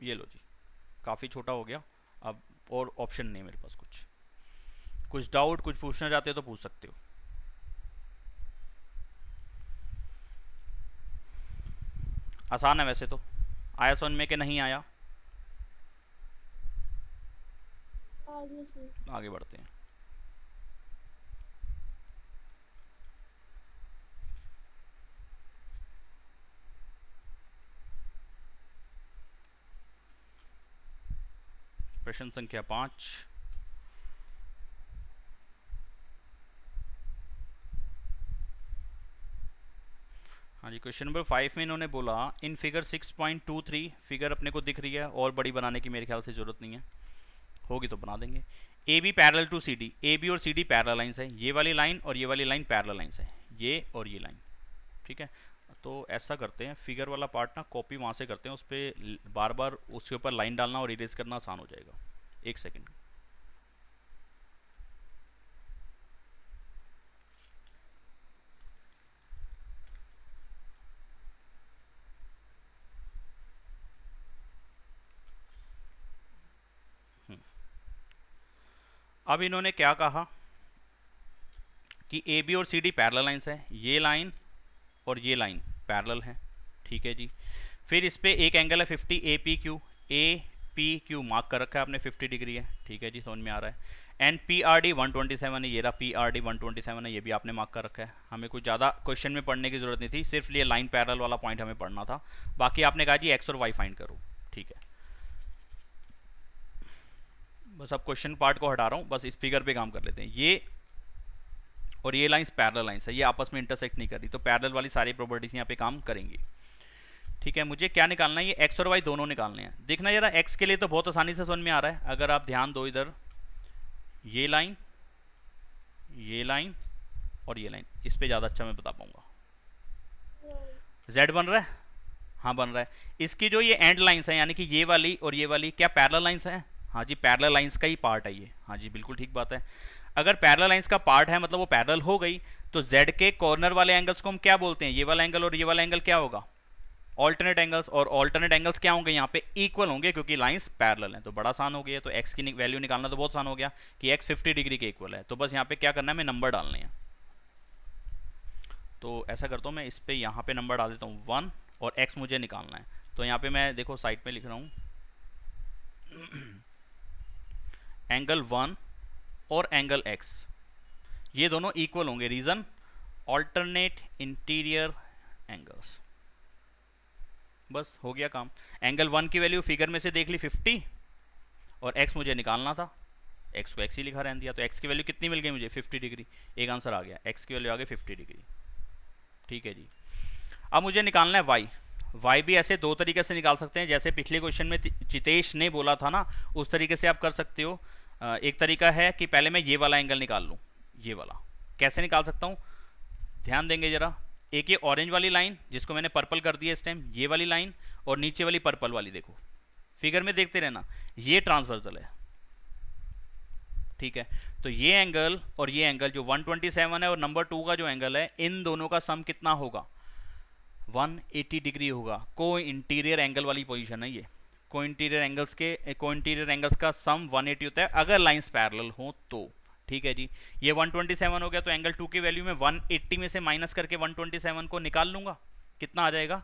ये लो जी, काफ़ी छोटा हो गया। अब और ऑप्शन नहीं है मेरे पास कुछ डाउट कुछ पूछना चाहते हो तो पूछ सकते हो। आसान है वैसे तो। आया समझ में कि नहीं आया? आगे से। आगे बढ़ते हैं। प्रश्न संख्या 5। हाँ जी, क्वेश्चन नंबर 5 में इन्होंने बोला इन फिगर 6.23, फिगर अपने को दिख रही है और बड़ी बनाने की मेरे ख्याल से ज़रूरत नहीं है, होगी तो बना देंगे। A B parallel to C D, A B और सी डी पैरेलल लाइन्स है, ये वाली लाइन और ये वाली लाइन पैरेलल लाइन्स है, ये और ये लाइन, ठीक है। तो ऐसा करते हैं, फिगर वाला पार्ट ना कॉपी वहाँ से करते हैं, उस पर बार बार उसके ऊपर लाइन डालना और इरेज करना आसान हो जाएगा। एक सेकेंड। अब इन्होंने क्या कहा कि ए बी और सी डी पैरेलल लाइन्स है, ये लाइन और ये लाइन पैरेलल है, ठीक है जी। फिर इस पे एक एंगल है 50 ए पी क्यू मार्क कर रखा है आपने, 50 डिग्री है, ठीक है जी, समझ में आ रहा है। एंड पी आर डी 127 है, ये रहा पी आर डी 127 है, ये भी आपने मार्क कर रखा है। हमें कुछ ज़्यादा क्वेश्चन में पढ़ने की जरूरत नहीं थी, सिर्फ ये लाइन पैरेलल वाला पॉइंट हमें पढ़ना था। बाकी आपने कहा जी एक्स और वाई फाइंड करो, ठीक है। बस अब क्वेश्चन पार्ट को हटा रहा हूँ, बस इस फिगर पे काम कर लेते हैं। ये और ये लाइंस पैरेलल लाइंस है, ये आपस में इंटरसेक्ट नहीं कर रही, तो पैरेलल वाली सारी प्रॉपर्टीज यहाँ पे काम करेंगी, ठीक है। मुझे क्या निकालना है, ये एक्स और वाई दोनों निकालने हैं। देखना जरा, एक्स के लिए तो बहुत आसानी से समझ में आ रहा है, अगर आप ध्यान दो इधर, ये लाइन और ये लाइन, इस पे ज़्यादा अच्छा मैं बता पाऊंगा। जेड बन रहा है? हाँ बन रहा है। इसकी जो ये एंड लाइंस हैं, यानी कि ये वाली और ये वाली, क्या पैरेलल लाइंस हैं? हाँ जी, पैरेलल लाइंस का ही पार्ट है ये, हाँ जी बिल्कुल ठीक बात है। अगर पैरेलल लाइंस का पार्ट है मतलब वो पैरेलल हो गई, तो जेड के कॉर्नर वाले एंगल्स को हम क्या बोलते हैं? ये वाला एंगल और ये वाला एंगल क्या होगा? Alternate angles. और ऑल्टरनेट एंगल्स क्या होंगे यहाँ पे? इक्वल होंगे, क्योंकि लाइंस पैरेलल हैं। तो बड़ा आसान हो गया, तो एक्स की वैल्यू निकालना तो बहुत आसान हो गया कि एक्स 50 डिग्री के इक्वल है। तो बस यहाँ पे क्या करना है, मैं नंबर डालने हैं। तो ऐसा करता हूँ मैं, इस पे यहाँ पे नंबर डाल देता हूँ 1, और एक्स मुझे निकालना है। तो यहाँ पे मैं देखो साइड पे लिख रहा हूँ एंगल 1 और एंगल x, ये दोनों इक्वल होंगे। Reason, alternate interior angles. बस हो गया काम। एंगल 1 की वैल्यू फिगर में से देख ली 50, और x मुझे निकालना था, x को x ही लिखा रहने दिया, तो x की वैल्यू कितनी मिल गई मुझे? 50 डिग्री। एक आंसर आ गया, x की वैल्यू आ गई 50 डिग्री, ठीक है जी। अब मुझे निकालना है y भी ऐसे दो तरीके से निकाल सकते हैं, जैसे पिछले क्वेश्चन में चितेश ने बोला था ना, उस तरीके से आप कर सकते हो। एक तरीका है कि पहले मैं ये वाला एंगल निकाल लूँ, ये वाला। कैसे निकाल सकता हूँ, ध्यान देंगे जरा। एक ये ऑरेंज वाली लाइन जिसको मैंने पर्पल कर दिया इस टाइम, ये वाली लाइन, और नीचे वाली पर्पल वाली, देखो फिगर में देखते रहना, ये ट्रांसवर्सल है, ठीक है। तो ये एंगल और ये एंगल जो 127 है और नंबर 2 का जो एंगल है, इन दोनों का सम कितना होगा? 180 डिग्री होगा। को इंटीरियर एंगल वाली पोजीशन है ये। को इंटीरियर एंगल्स का सम 180 होता है अगर लाइंस पैरेलल हो तो, ठीक है जी। ये 127 हो गया, तो एंगल 2 की वैल्यू में 180 में से माइनस करके 127 को निकाल लूंगा। कितना आ जाएगा?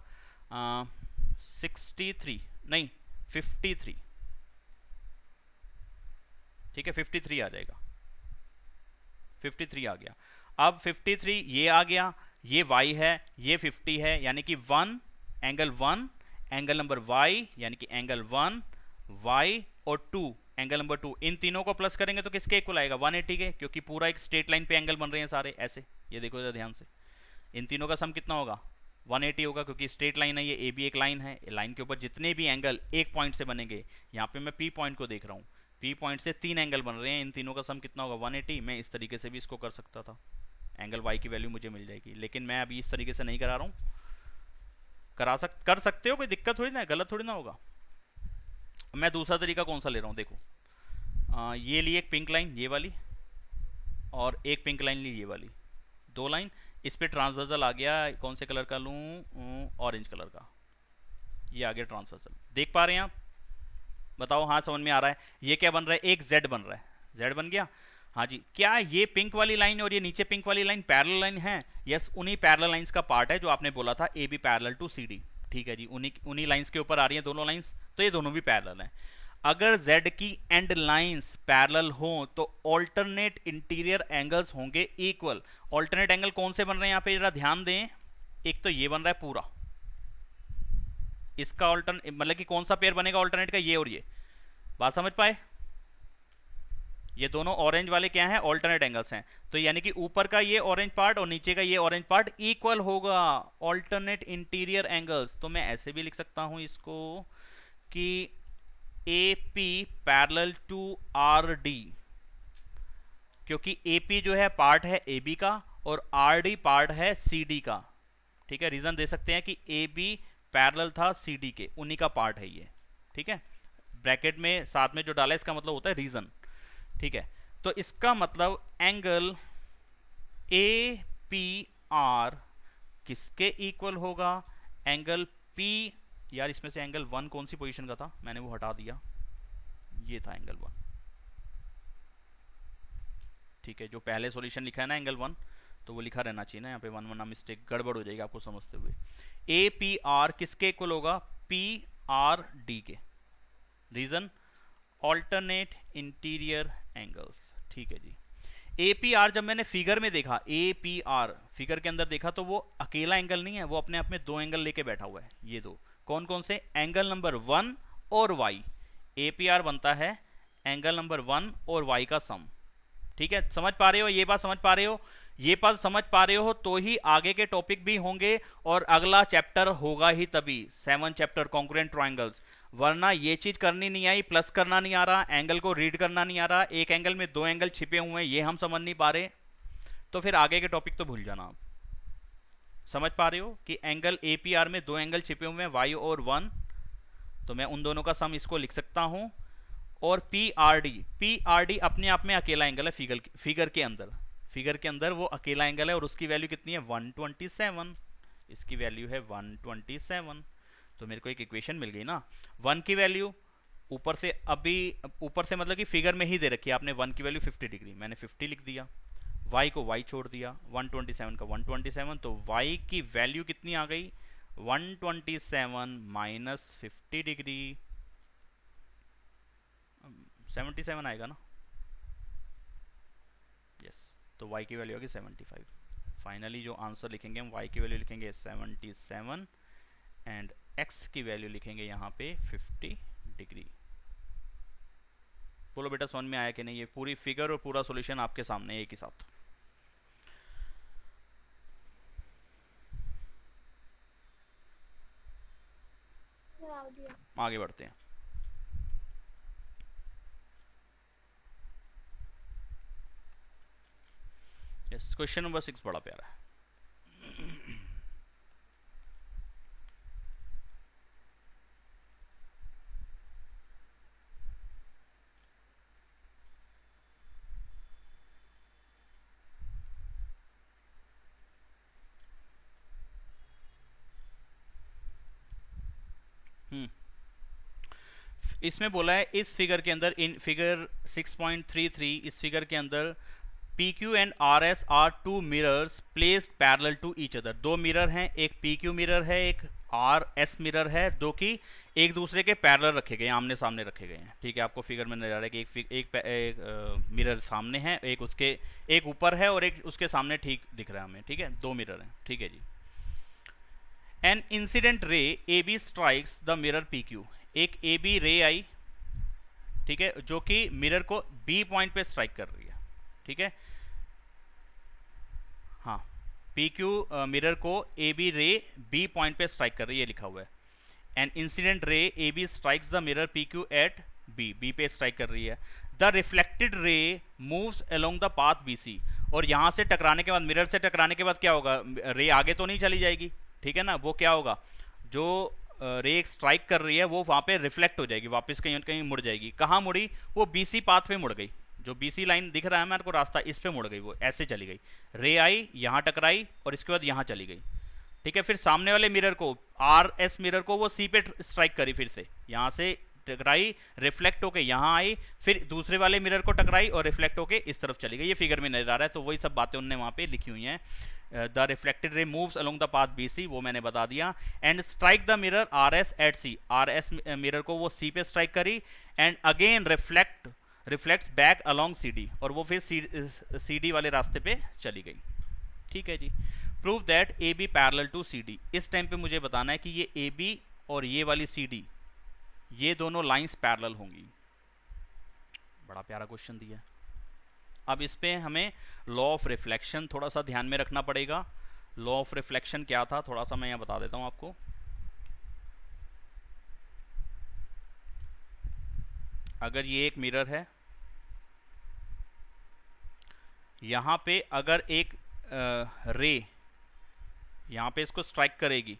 63 नहीं 53, ठीक है, 53 आ जाएगा। 53 आ गया। अब 53 ये आ गया, ये y है, ये 50 है, यानी कि 1 एंगल नंबर y, यानी कि एंगल 1 y और 2 एंगल नंबर 2, इन तीनों को प्लस करेंगे तो किसके इक्वल आएगा? 180 के, क्योंकि पूरा एक स्ट्रेट लाइन पे एंगल बन रहे हैं सारे ऐसे। ये देखो जरा ध्यान से, इन तीनों का सम कितना होगा? 180 होगा, क्योंकि स्ट्रेट लाइन है ये, ए भी एक लाइन है, लाइन के ऊपर जितने भी एंगल एक पॉइंट से बनेंगे, यहाँ पे मैं P पॉइंट को देख रहा हूँ, P पॉइंट से 3 एंगल बन रहे हैं, इन तीनों का सम कितना होगा? 180। मैं इस तरीके से भी इसको कर सकता था, एंगल y की वैल्यू मुझे मिल जाएगी, लेकिन मैं अभी इस तरीके से नहीं करा रहा हूँ। कर सकते हो, कोई दिक्कत थोड़ी ना है, गलत थोड़ी ना होगा। मैं दूसरा तरीका कौन सा ले रहा हूँ, देखो ये ली एक पिंक लाइन, ये वाली, और एक पिंक लाइन ली ये वाली, दो लाइन, इस पे ट्रांसवर्सल आ गया। कौन से कलर का लूँ? ऑरेंज कलर का, ये आ गया ट्रांसवर्सल। देख पा रहे हैं आप? बताओ, हाँ समझ में आ रहा है। ये क्या बन रहा है, एक जेड बन रहा है, जेड बन गया। हाँ जी, क्या ये पिंक वाली लाइन और ये नीचे पिंक वाली लाइन पैरेलल लाइन है? यस, उन्हीं पैरेलल लाइंस का पार्ट है जो आपने बोला था A B parallel to C D. ठीक है जी, उन्हीं लाइंस के ऊपर आ रही हैं दोनों लाइंस, तो ये दोनों भी पैरेलल हैं। अगर z की एंड लाइंस पैरेलल हो तो ऑल्टरनेट इंटीरियर एंगल्स होंगे इक्वल। ऑल्टरनेट एंगल कौन से बन रहे हैं यहाँ पे, जरा ध्यान दें। एक तो ये बन रहा है पूरा, इसका ऑल्टरनेट मतलब कि कौन सा पेयर बनेगा ऑल्टरनेट का, ये और ये। बात समझ पाए? ये दोनों ऑरेंज वाले क्या हैं, ऑल्टरनेट एंगल्स हैं। तो यानी कि ऊपर का ये ऑरेंज पार्ट और नीचे का ये ऑरेंज पार्ट इक्वल होगा, ऑल्टरनेट इंटीरियर एंगल्स। तो मैं ऐसे भी लिख सकता हूं इसको कि A P parallel to R D, क्योंकि ए पी जो है पार्ट है ए बी का और आर डी पार्ट है सी डी का। ठीक है, रीजन दे सकते हैं कि ए बी पैरेलल था सी डी के, उन्हीं का पार्ट है ये। ठीक है, ब्रैकेट में साथ में जो डाला है इसका मतलब होता है रीजन। ठीक है, तो इसका मतलब एंगल ए पी आर किसके इक्वल होगा, एंगल पी, यार इसमें से एंगल 1 कौन सी पोजीशन का था, मैंने वो हटा दिया, ये था एंगल 1। ठीक है, जो पहले सॉल्यूशन लिखा है ना एंगल 1, तो वो लिखा रहना चाहिए ना यहाँ पे, 1 वरना मिस्टेक गड़बड़ हो जाएगी आपको समझते हुए। ए पी आर किसके इक्वल होगा, पी आर डी के। Reason, alternate interior angles. ठीक है जी। ए पी आर जब मैंने फिगर में देखा, ए पी आर फिगर के अंदर देखा, तो वो अकेला एंगल नहीं है, वो अपने आप में दो एंगल लेके बैठा हुआ है। ये दो कौन कौन से, एंगल नंबर 1 और वाई। ए पी आर बनता है एंगल नंबर 1 और वाई का सम। ठीक है, समझ पा रहे हो, ये बात समझ पा रहे हो, ये बात समझ पा रहे हो तो ही आगे के टॉपिक भी होंगे और अगला चैप्टर होगा ही तभी, 7 चैप्टर कॉन्ग्रुएंट ट्रायंगल्स। वरना ये चीज करनी नहीं आई, प्लस करना नहीं आ रहा, एंगल को रीड करना नहीं आ रहा, एक एंगल में दो एंगल छिपे हुए हैं ये हम समझ नहीं पा रहे, तो फिर आगे के टॉपिक तो भूल जाना आप। समझ पा रहे हो कि एंगल ए पी आर में दो एंगल छिपे हुए हैं, वाई और 1, तो मैं उन दोनों का सम इसको लिख सकता हूं। और पी आर डी अपने आप में अकेला एंगल है, फिगर के अंदर वो अकेला एंगल है और उसकी वैल्यू कितनी है, 127। इसकी वैल्यू है 127। तो मेरे को एक इक्वेशन मिल गई ना, 1 की वैल्यू ऊपर से, अभी ऊपर से मतलब कि फिगर में ही दे रखी है आपने, 1 की वैल्यू 50 डिग्री, मैंने 50 लिख दिया, y को y छोड़ दिया, 127 का 127, तो y की वैल्यू कितनी आ गई, 127 माइनस 50 डिग्री, 77 आएगा ना, यस। तो y की वैल्यू आ गई 75। फाइनली जो आंसर लिखेंगे हम, y की वैल्यू लिखेंगे 77 एंड x की वैल्यू लिखेंगे यहाँ पे 50 डिग्री। बोलो बेटा समझ में आया कि नहीं, ये पूरी फिगर और पूरा सॉल्यूशन आपके सामने एक ही साथ। आगे बढ़ते हैं। यस, क्वेश्चन नंबर 6 बड़ा प्यारा है। इसमें बोला है इस फिगर के अंदर, इन फिगर 6.33, इस फिगर के अंदर PQ and RS are two mirrors placed parallel to each other. दो मिरर हैं, एक PQ मिरर है, एक RS मिरर है, दो की एक दूसरे के पैरेलल रखे गए हैं, आमने सामने रखे गए हैं। ठीक है, आपको फिगर में नजर आ रहा है कि एक मिरर सामने है, एक उसके एक ऊपर है और एक उसके सामने ठीक दिख रहा है हमें। ठीक है, दो मिरर हैं। ठीक है जी। An incident ray AB strikes the mirror PQ, एक AB रे आई, ठीक है, जो कि मिरर को B पॉइंट पे स्ट्राइक कर रही है। ठीक है, हाँ, PQ मिरर को AB रे B पॉइंट पे स्ट्राइक कर रही है, लिखा हुआ है। An incident ray AB strikes the mirror PQ at B पे स्ट्राइक कर रही है। The reflected ray moves along the path BC, और यहां से टकराने के बाद, मिरर से टकराने के बाद क्या होगा, रे आगे तो नहीं चली जाएगी, ठीक है ना, वो क्या होगा, जो रे स्ट्राइक कर रही है वो वहां पे रिफ्लेक्ट हो जाएगी, वापस कहीं कहीं मुड़ जाएगी। कहाँ मुड़ी, वो BC पाथ पे मुड़ गई, जो BC लाइन दिख रहा है मेरे को रास्ता, इस पे मुड़ गई, वो ऐसे चली गई। रे आई, यहाँ टकराई और इसके बाद यहाँ चली गई। ठीक है, फिर सामने वाले मिरर को, RS मिरर को वो C पे स्ट्राइक करी, फिर से यहाँ से टकराई, रिफ्लेक्ट होके यहाँ आई, फिर दूसरे वाले मिरर को टकराई और रिफ्लेक्ट होके इस तरफ चली गई। ये फिगर में नजर आ रहा है, तो वही सब बातें उन्होंने वहाँ पे लिखी हुई हैं। The reflected ray moves along the path BC, वो मैंने बता दिया, and strike the mirror RS at C, RS mirror को वो C पे स्ट्राइक करी, and again reflects back along CD, और वो फिर CD वाले रास्ते पे चली गई। ठीक है जी। Prove that AB parallel to CD, इस टाइम पे मुझे बताना है कि ये AB और ये वाली CD, ये दोनों लाइंस पैरेलल होंगी। बड़ा प्यारा क्वेश्चन दिया है। अब इस पे हमें लॉ ऑफ रिफ्लेक्शन थोड़ा सा ध्यान में रखना पड़ेगा। लॉ ऑफ रिफ्लेक्शन क्या था, थोड़ा सा मैं यहाँ बता देता हूँ आपको। अगर ये एक मिरर है, यहाँ पे अगर एक रे यहाँ पे इसको स्ट्राइक करेगी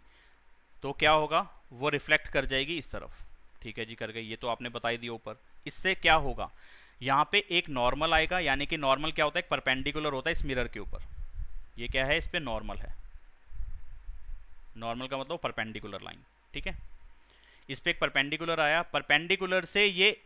तो क्या होगा, वो रिफ्लेक्ट कर जाएगी इस तरफ। ठीक है जी, कर गई, ये तो आपने बता ही दिया ऊपर। इससे क्या होगा, यहाँ पे एक नॉर्मल आएगा, यानी कि नॉर्मल क्या होता है, एक परपेंडिकुलर होता है इस मिरर के ऊपर। ये क्या है, इस पे नॉर्मल है। नॉर्मल का मतलब परपेंडिकुलर लाइन। ठीक है, इस पे एक परपेंडिकुलर आया, परपेंडिकुलर से ये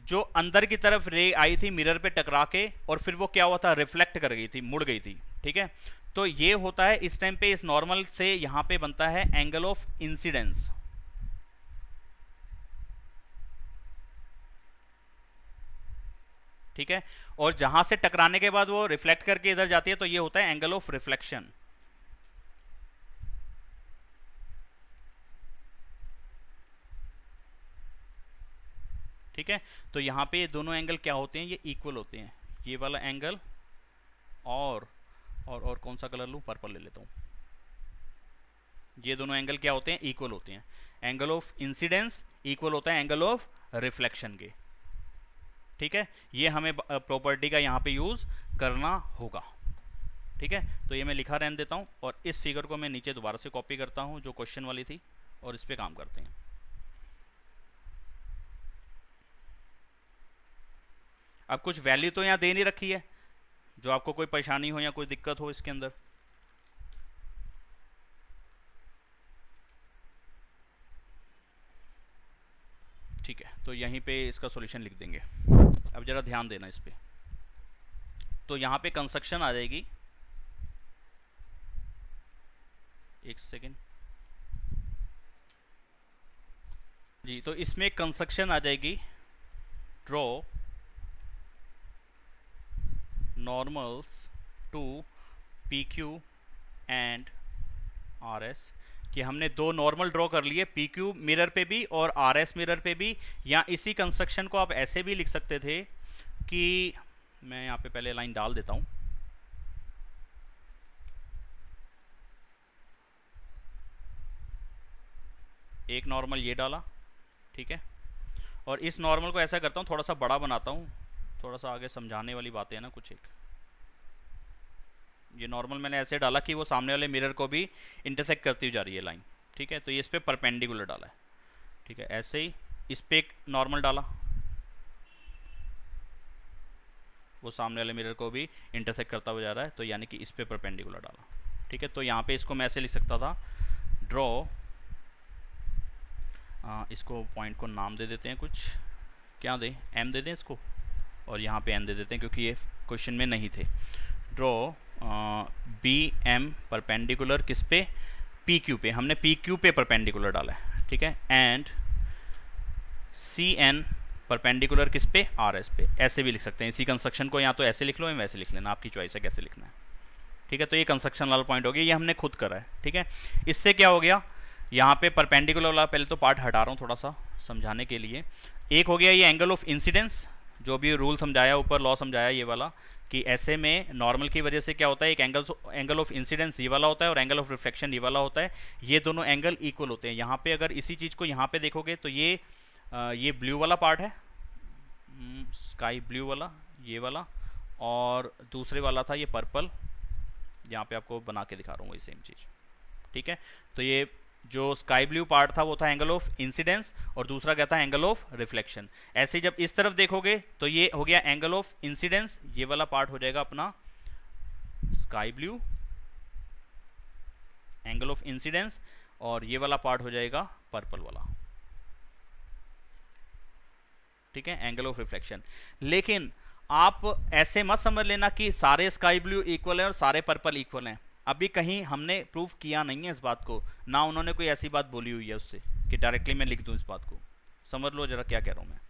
जो अंदर की तरफ रे आई थी मिरर पे टकरा के, और फिर वो क्या हुआ था, रिफ्लेक्ट कर गई थी, मुड़ गई थी। ठीक है, तो ये होता है इस टाइम पे, इस नॉर्मल से यहां पे बनता है एंगल ऑफ इंसिडेंस। ठीक है, और जहां से टकराने के बाद वो रिफ्लेक्ट करके इधर जाती है, तो ये होता है एंगल ऑफ रिफ्लेक्शन। ठीक है, तो यहां पे ये दोनों एंगल क्या होते हैं, ये इक्वल होते हैं। ये वाला एंगल और कौन सा कलर लूं, पर्पल ले लेता हूं। ये दोनों एंगल क्या होते हैं, इक्वल होते हैं। एंगल ऑफ इंसिडेंस इक्वल होता है एंगल ऑफ रिफ्लेक्शन के। ठीक है, ये हमें प्रॉपर्टी का यहाँ पे यूज करना होगा। ठीक है, तो ये मैं लिखा रहने देता हूँ, और इस फिगर को मैं नीचे दोबारा से कॉपी करता हूँ जो क्वेश्चन वाली थी, और इस पे काम करते हैं। अब कुछ वैल्यू तो यहाँ दे नहीं रखी है, जो आपको कोई परेशानी हो या कोई दिक्कत हो इसके अंदर। ठीक है, तो यहीं पे इसका सॉल्यूशन लिख देंगे। अब जरा ध्यान देना इस पे। तो यहाँ पे कंस्ट्रक्शन आ जाएगी, एक सेकेंड जी, तो इसमें कंस्ट्रक्शन आ जाएगी, draw normals to PQ and RS, कि हमने दो नॉर्मल ड्रॉ कर लिए, PQ मिरर पे भी और RS मिरर पे भी। या इसी कंस्ट्रक्शन को आप ऐसे भी लिख सकते थे कि मैं यहाँ पे पहले लाइन डाल देता हूँ। एक नॉर्मल ये डाला, ठीक है, और इस नॉर्मल को ऐसा करता हूँ, थोड़ा सा बड़ा बनाता हूँ, थोड़ा सा आगे समझाने वाली बातें है ना कुछ। एक ये नॉर्मल मैंने ऐसे डाला कि वो सामने वाले मिरर को भी इंटरसेक्ट करती हुई जा रही है लाइन। ठीक है, तो ये इस पे परपेंडिकुलर डाला है। ठीक है, ऐसे ही इस पे एक नॉर्मल डाला, वो सामने वाले मिरर को भी इंटरसेक्ट करता हुआ जा रहा है, तो यानी कि इस पे परपेंडिकुलर डाला। ठीक है, तो यहाँ पे इसको मैं ऐसे लिख सकता था, ड्रॉ, इसको पॉइंट को नाम दे देते हैं, कुछ क्या दें, M दे दें इसको, और यहाँ पे N दे देते हैं क्योंकि ये क्वेश्चन में नहीं थे। ड्रॉ BM परपेंडिकुलर किस पे, PQ पे, हमने PQ पे परपेंडिकुलर डाला है। ठीक है, एंड CN परपेंडिकुलर किस पे, RS पे। ऐसे भी लिख सकते हैं इसी कंस्ट्रक्शन को, या तो ऐसे लिख लो या वैसे लिख लेना, आपकी चॉइस है कैसे लिखना है। ठीक है, तो ये कंस्ट्रक्शन वाला पॉइंट हो गया, ये हमने खुद करा है। ठीक है, इससे क्या हो गया, यहाँ पे परपेंडिकुलर वाला पहले तो पार्ट हटा रहा हूँ थोड़ा सा समझाने के लिए। एक हो गया ये एंगल ऑफ इंसिडेंस, जो भी रूल समझाया ऊपर, लॉ समझाया ये वाला, कि ऐसे में नॉर्मल की वजह से क्या होता है, एक एंगल ऑफ इंसिडेंस ये वाला होता है और एंगल ऑफ रिफ्लेक्शन ये वाला होता है। ये दोनों एंगल इक्वल होते हैं। यहाँ पे अगर इसी चीज़ को यहाँ पे देखोगे तो ये ब्लू वाला पार्ट है, स्काई ब्लू वाला, ये वाला, और दूसरे वाला था ये पर्पल। यहाँ पे आपको बना के दिखा रहा हूँ वही सेम चीज़। ठीक है, तो ये जो स्काई ब्लू पार्ट था वो था एंगल ऑफ इंसिडेंस, और दूसरा क्या था, एंगल ऑफ रिफ्लेक्शन। ऐसे जब इस तरफ देखोगे तो ये हो गया एंगल ऑफ इंसिडेंस, ये वाला पार्ट हो जाएगा अपना sky blue angle of incidence, और ये वाला पार्ट हो जाएगा पर्पल वाला। ठीक है, एंगल ऑफ रिफ्लेक्शन। लेकिन आप ऐसे मत समझ लेना कि सारे स्काई ब्लू इक्वल है और सारे पर्पल इक्वल हैं। अभी कहीं हमने प्रूव किया नहीं है इस बात को, ना उन्होंने कोई ऐसी बात बोली हुई है उससे कि डायरेक्टली मैं लिख दूं इस बात को। समझ लो जरा क्या कह रहा हूं मैं।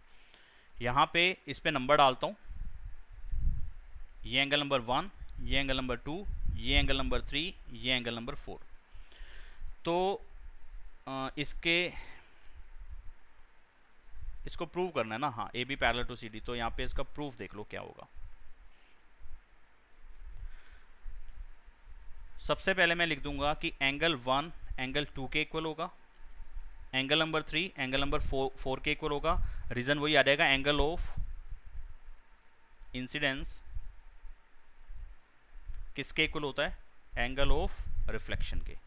यहाँ पे इस पे नंबर डालता हूँ, ये एंगल नंबर 1, ये एंगल नंबर 2, ये एंगल नंबर 3, ये एंगल नंबर 4। तो इसको प्रूव करना है ना, हाँ, A B parallel to C D. तो यहाँ पे इसका प्रूफ देख लो क्या होगा। सबसे पहले मैं लिख दूंगा कि एंगल 1 एंगल 2 के इक्वल होगा, एंगल नंबर 3 एंगल नंबर 4 के इक्वल होगा। रीजन वही आ जाएगा, एंगल ऑफ इंसिडेंस किसके इक्वल होता है, एंगल ऑफ रिफ्लेक्शन के।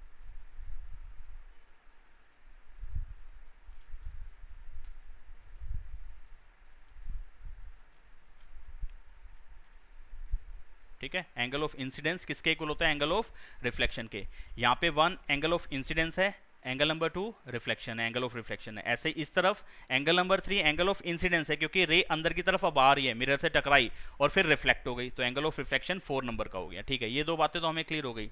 ठीक है, एंगल ऑफ इंसिडेंस किसके इक्वल होता है, एंगल ऑफ रिफ्लेक्शन के। यहाँ पे 1 एंगल ऑफ इंसिडेंस है, एंगल नंबर 2 रिफ्लेक्शन है, एंगल ऑफ रिफ्लेक्शन है। ऐसे इस तरफ angle number 3 angle of incidence है, क्योंकि रे अंदर की तरफ अब आ रही है, मिरर से टकराई और फिर रिफ्लेक्ट हो गई, तो एंगल ऑफ रिफ्लेक्शन 4 नंबर का हो गया। ठीक है, ये दो बातें तो हमें क्लियर हो गई।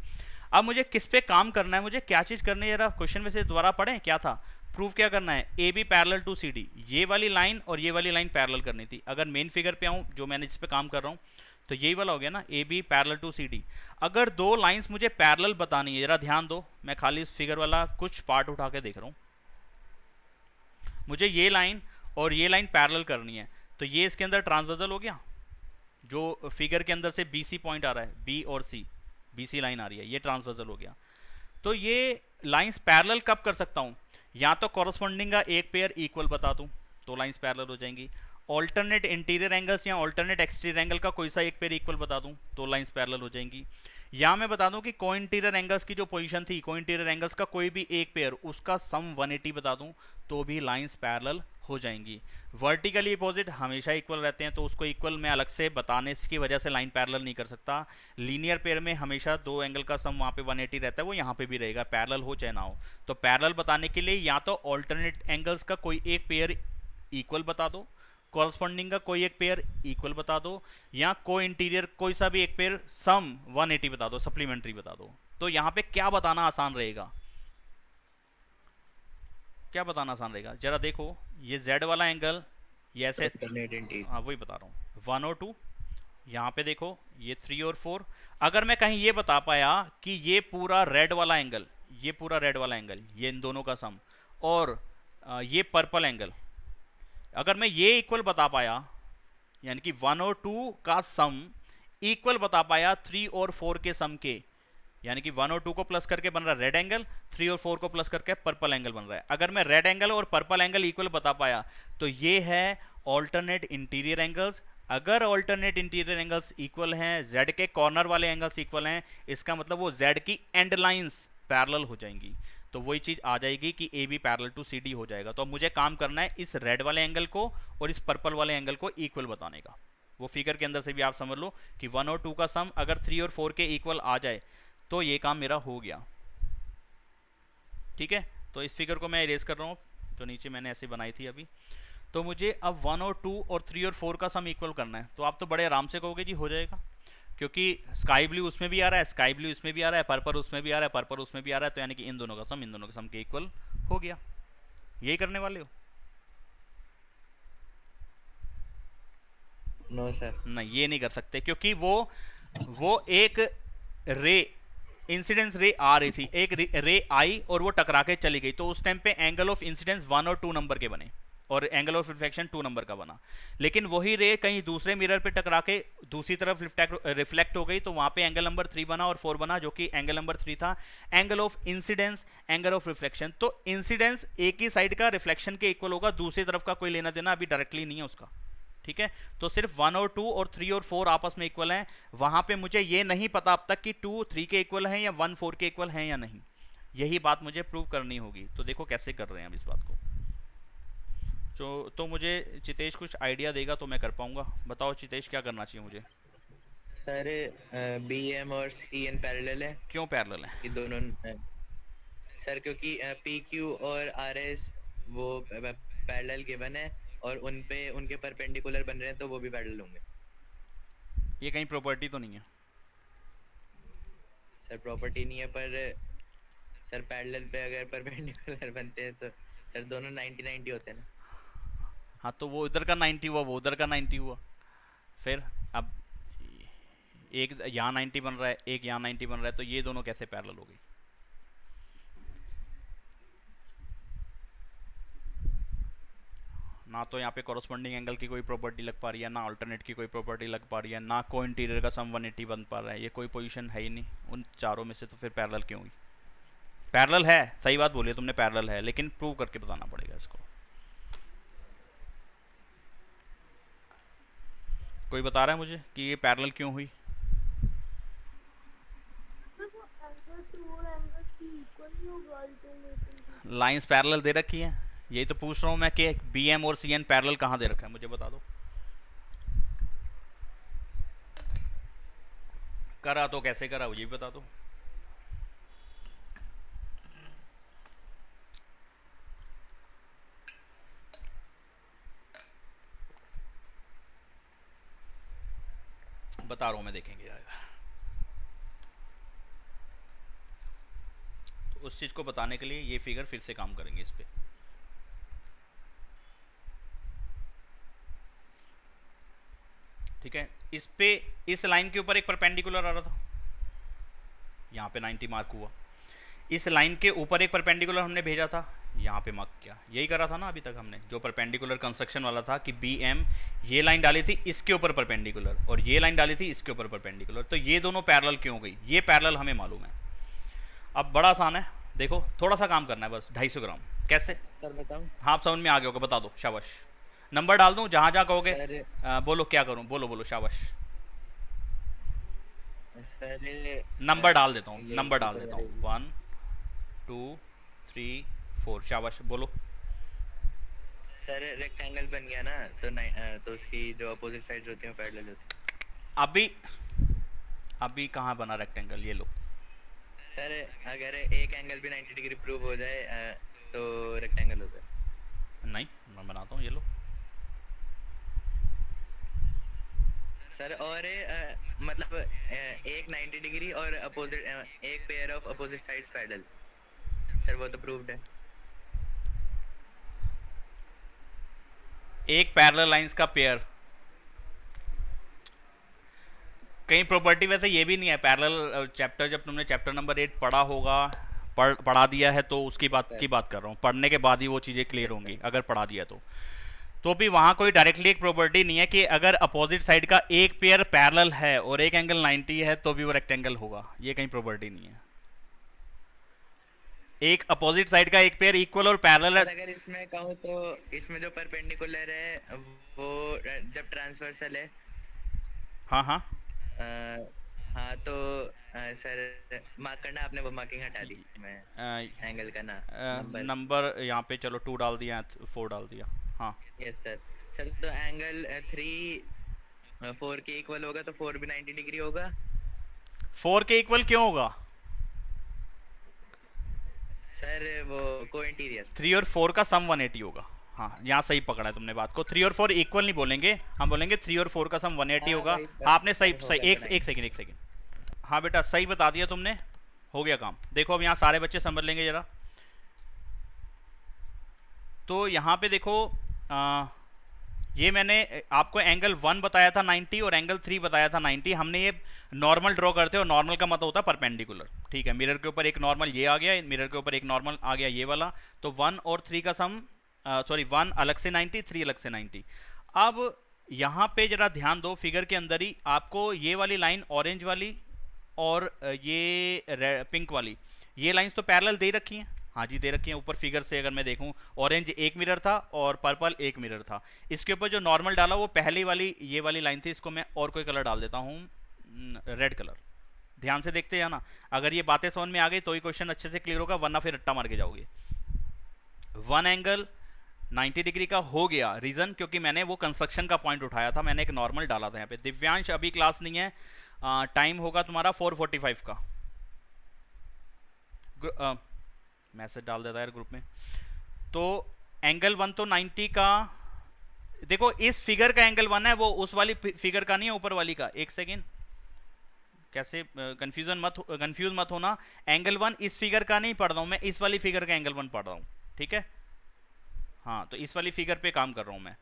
अब मुझे किस पे काम करना है, मुझे क्या चीज करनी है, जरा क्वेश्चन में से दोबारा पढ़ें क्या था। प्रूफ क्या करना है, A B parallel to C D, ये वाली लाइन और ये वाली लाइन पैरेलल करनी थी। अगर मेन फिगर पे आऊं, जो मैंने जिस पे काम कर रहा हूं, तो यही वाला हो गया ना, A B parallel to C D. अगर दो लाइंस मुझे पैरेलल बतानी है, जरा ध्यान दो, मैं खाली इस फिगर वाला कुछ पार्ट उठा के देख रहा हूं। मुझे ये लाइन और ये लाइन पैरेलल करनी है, तो ये इसके अंदर ट्रांसवर्सल हो गया, जो फिगर के अंदर से बीसी पॉइंट आ रहा है, बी और सी, बीसी लाइन आ रही है, ये ट्रांसवर्सल हो गया। तो ये लाइंस पैरेलल कब कर सकता हूं, या तो कॉरस्पॉन्डिंग का एक पेयर इक्वल बता दूं तो लाइंस पैरेलल हो जाएंगी, ऑल्टरनेट इंटीरियर एंगल्स या ऑल्टरनेट एक्सटीरियर एंगल का कोई सा एक पेयर इक्वल बता दूं तो लाइंस पैरेलल हो जाएंगी, या मैं बता दूं कि को इंटीरियर एंगल्स की जो पोजीशन थी, को इंटीरियर एंगल्स का कोई भी एक पेयर, उसका सम 180 बता दूं तो भी लाइंस पैरेलल हो जाएंगी। वर्टिकली अपोजिट हमेशा इक्वल रहते हैं, तो उसको इक्वल मैं अलग से बताने की वजह से लाइन पैरेलल नहीं कर सकता। लीनियर पेयर में हमेशा दो एंगल का सम वहाँ पे 180 रहता है, वो यहाँ पे भी रहेगा, पैरेलल हो चाहे ना हो। तो पैरेलल बताने के लिए या तो ऑल्टरनेट एंगल्स का कोई एक पेयर इक्वल बता दो, कॉरस्पॉन्डिंग का कोई एक पेयर इक्वल बता दो, या को इंटीरियर कोई सा भी एक पेयर सम 180 बता दो, सप्लीमेंट्री बता दो। तो यहाँ पे क्या बताना आसान रहेगा, क्या बताना आसान रहेगा, जरा देखो, ये z वाला एंगल ये ऐसे, हाँ वही बता रहा हूँ, 1 और 2, यहाँ पे देखो ये 3 और 4। अगर मैं कहीं ये बता पाया कि ये पूरा रेड वाला एंगल, ये पूरा रेड वाला एंगल, ये इन दोनों का सम, और ये पर्पल एंगल, अगर मैं ये इक्वल बता पाया, यानी कि 1 और 2 का सम इक्वल बता पाया 3 और 4 के सम के, यानी कि 1 और 2 को प्लस करके बन रहा है रेड एंगल, 3 और 4 को प्लस करके पर्पल एंगल बन रहा है। अगर मैं रेड एंगल और पर्पल एंगल इक्वल बता पाया तो ये है ऑल्टरनेट इंटीरियर एंगल्स। अगर ऑल्टरनेट इंटीरियर एंगल्स इक्वल हैं, z के कॉर्नर वाले एंगल्स इक्वल हैं, इसका मतलब वो z की एंड लाइंस पैरेलल हो जाएंगी। तो वही चीज आ जाएगी कि A B parallel to C D हो जाएगा। तो अब मुझे काम करना है इस रेड वाले एंगल को और इस पर्पल वाले एंगल को इक्वल बताने का। वो फिगर के अंदर से भी आप समझ लो कि 1 और 2 का सम अगर 3 और 4 के इक्वल आ जाए तो ये काम मेरा हो गया। ठीक है, तो इस फिगर को मैं इरेज कर रहा हूँ, जो नीचे मैंने ऐसे बनाई थी अभी। तो मुझे अब 1 और 2 और 3 और 4 का सम इक्वल करना है। तो आप तो बड़े आराम से कहोगे जी हो जाएगा, क्योंकि स्काई ब्लू उसमें भी आ रहा है, स्काई ब्लू इसमें भी आ रहा है, पर्पल उसमें भी आ रहा है, पर्पल उसमें भी आ रहा है, तो यानी कि इन दोनों का सम इन दोनों के सम के इक्वल हो गया। यही करने वाले हो? नो सर, नहीं, ये नहीं कर सकते, क्योंकि वो एक रे इंसिडेंस रे आ रही थी, एक रे आई और वो टकरा के चली गई, तो उस टाइम पे एंगल ऑफ इंसिडेंस 1 और 2 नंबर के बने और एंगल ऑफ रिफ्लेक्शन 2 नंबर का बना। लेकिन वही रे कहीं दूसरे मिरर पे टकरा के दूसरी तरफ रिफ्लेक्ट हो गई, तो वहां पे एंगल नंबर 3 बना और 4 बना, जो कि एंगल नंबर 3 था, angle of incidence, angle of reflection. तो इंसिडेंस एक ही साइड का रिफ्लेक्शन के इक्वल होगा, दूसरी तरफ का कोई लेना देना अभी डायरेक्टली नहीं है उसका। ठीक है, तो सिर्फ 1 और 2 और 3 और 4 आपस में इक्वल हैं। वहां पे मुझे ये नहीं पता अब तक कि 2 3 के इक्वल हैं या 1 4 के इक्वल हैं या नहीं, यही बात मुझे प्रूव करनी होगी। तो देखो कैसे कर रहे हैं अब इस बात को। तो मुझे चितेश कुछ आइडिया देगा तो मैं कर पाऊंगा। बताओ चितेश, क्या करना चाहिए मुझे? सर बी एम और सी एन पैरेलल है। क्यों पैरेलल है? ये दोनों सर क्योंकि पी क्यू और आर एस वो पैरेलल गिवन है, और उन पे उनके परपेंडिकुलर बन रहे हैं तो वो भी पैरेलल होंगे। ये कहीं प्रॉपर्टी तो नहीं है? सर प्रॉपर्टी नहीं है, पर सर पैरेलल पे अगर परपेंडिकुलर बनते हैं तो सर दोनों 90-90 होते हैं ना। हाँ तो वो इधर का 90 हुआ, वो उधर का 90 हुआ, फिर अब एक यहाँ 90 बन रहा है, एक यहाँ 90 बन रहा है, तो ये दोनों कैसे पैरेलल हो गई? ना तो यहाँ पे कॉरस्पॉन्डिंग एंगल की कोई प्रॉपर्टी लग पा रही है, ना अल्टरनेट की कोई प्रॉपर्टी लग पा रही है, ना को इंटीरियर का सम 180 बन पा रहा है, ये कोई पोजीशन है ही नहीं उन चारों में से, तो फिर पैरेलल क्यों हुई? पैरेलल है, सही बात बोली तुमने, पैरेलल है, लेकिन प्रूव करके बताना पड़ेगा इसको। कोई बता रहा है मुझे कि ये पैरेलल क्यों हुई? सर वो एंगल 2 और एंगल 3 इक्वल ही होगा अल्टरनेटिवली। लाइंस पैरेलल दे रखी हैं, यही तो पूछ रहा हूँ मैं कि बी एम और सी एन पैरेलल कहाँ दे रखा है, मुझे बता दो। करा तो कैसे करा, ये भी बता दो। बता रहा हूँ मैं, देखेंगे जाएगा। तो उस चीज़ को बताने के लिए ये फिगर फिर से काम करेंगे इस पे। ठीक है, इस पे इस लाइन के ऊपर एक परपेंडिकुलर आ रहा था, यहाँ पे 90 मार्क हुआ। इस लाइन के ऊपर एक परपेंडिकुलर हमने भेजा था, यहाँ पे मार्क किया। यही करा था ना अभी तक हमने, जो परपेंडिकुलर कंस्ट्रक्शन वाला था कि बी एम ये लाइन डाली थी इसके ऊपर परपेंडिकुलर, और ये लाइन डाली थी इसके ऊपर परपेंडिकुलर, तो ये दोनों पैरेलल क्यों हो गई? ये पैरेलल हमें मालूम है। अब बड़ा आसान है, देखो थोड़ा सा काम करना है बस, 250 ग्राम। कैसे? सर बताऊं? हाँ आप समझ में आ गए होगा, बता दो, शाबाश। नंबर डाल दूं जहां जहां कहोगे? सर बोलो क्या करूं, बोलो बोलो, शाबाश। सर नंबर डाल देता हूँ, यही नंबर डाल तो देता हूँ, 1 2 3 4, शाबाश बोलो। सर रेक्टेंगल बन गया ना, तो तो उसकी जो अपोजिट साइड्स होती हैं पैरेलल होती हैं। अभी अभी कहाँ बना रेक्टेंगल, ये लो। सर अगर एक एंगल भी 90 डिग्री प्रूव हो जाए तो रेक्टेंगल होता है। नहीं, मैं बनाता हूँ, ये लो। सर और मतलब एक 90 डिग्री और अपोजिट एक pair of opposite sides parallel, sir वो तो प्रूव्ड है। एक पैरेलल लाइंस का पेयर, कहीं प्रॉपर्टी वैसे ये भी नहीं है पैरेलल। चैप्टर जब तुमने चैप्टर नंबर 8 पढ़ा होगा, पढ़ा दिया है तो उसकी बात कर रहा हूँ, पढ़ने के बाद ही वो चीज़ें क्लियर होंगी, अगर पढ़ा दिया तो भी वहाँ कोई डायरेक्टली एक प्रॉपर्टी नहीं है कि अगर अपोजिट साइड का एक पेयर पैरेलल है और एक एंगल 90 है तो भी वो रेक्टेंगल होगा, ये कहीं प्रॉपर्टी नहीं है। एक अपोजिट साइड का एक पेयर इक्वल और पैरेलल है। अगर इसमें कहूँ तो इसमें जो परपेंडिकुलर है वो जब ट्रांसवर्सल है। हाँ हाँ हाँ तो सर मार्क करना आपने, वो मार्किंग हटा दी, मैं एंगल का ना नंबर यहाँ पे चलो 2 डाल दिया, 4 डाल दिया। हाँ यस सर। सर तो एंगल 3 4 के इक्वल होगा तो 4 भी 90 डिग्री होगा। 4 के इक्वल क्यों होगा? सर वो को इंटीरियर 3 और 4 का सम 180 होगा। हाँ यहाँ सही पकड़ा है तुमने बात को, 3 और 4 इक्वल नहीं बोलेंगे, हम बोलेंगे 3 और 4 का सम 180 होगा। हाँ आपने सही एक सेकंड। हाँ बेटा सही बता दिया तुमने, हो गया काम। देखो अब यहाँ सारे बच्चे समझ लेंगे जरा। तो यहाँ पे देखो ये मैंने आपको एंगल 1 बताया था 90 और एंगल 3 बताया था 90। हमने ये नॉर्मल ड्रॉ करते हैं और नॉर्मल का मतलब होता है परपेंडिकुलर। ठीक है, मिरर के ऊपर एक नॉर्मल ये आ गया, मिरर के ऊपर एक नॉर्मल आ गया ये वाला, तो 1 और 3 का सम 1 अलग से 90, 3 अलग से 90। अब यहाँ पे जरा ध्यान दो, फिगर के अंदर ही आपको ये वाली लाइन ऑरेंज वाली और ये पिंक वाली, ये लाइंस तो पैरेलल दे रखी हैं। हाँ जी दे रखी है ऊपर फिगर से, अगर मैं देखूं ऑरेंज एक मिरर था और पर्पल एक मिरर था। इसके ऊपर जो नॉर्मल डाला वो पहली वाली ये वाली लाइन थी, इसको मैं और कोई कलर डाल देता हूँ, रेड कलर। ध्यान से देखते हैं ना, अगर ये बातें समझ में आ गई तो ही क्वेश्चन अच्छे से क्लियर होगा, वरना फिर रट्टा मार के जाओगे। 1 एंगल 90 डिग्री का हो गया, रीजन क्योंकि मैंने वो कंस्ट्रक्शन का पॉइंट उठाया था, मैंने एक नॉर्मल डाला था यहाँ पे। दिव्यांश अभी क्लास नहीं है, टाइम होगा तुम्हारा 4:45 का। मैसेज डाल देता है यार ग्रुप में। तो एंगल 1 तो 90 का देखो इस फिगर का एंगल 1 है, वो उस वाली फिगर का नहीं है, ऊपर वाली का। एक सेकेंड, कैसे कंफ्यूज मत होना। एंगल 1 इस फिगर का नहीं पढ़ रहा हूं मैं, इस वाली फिगर का एंगल 1 पढ़ रहा हूं, ठीक है। हाँ, तो इस वाली फिगर पे काम कर रहा हूं मैं।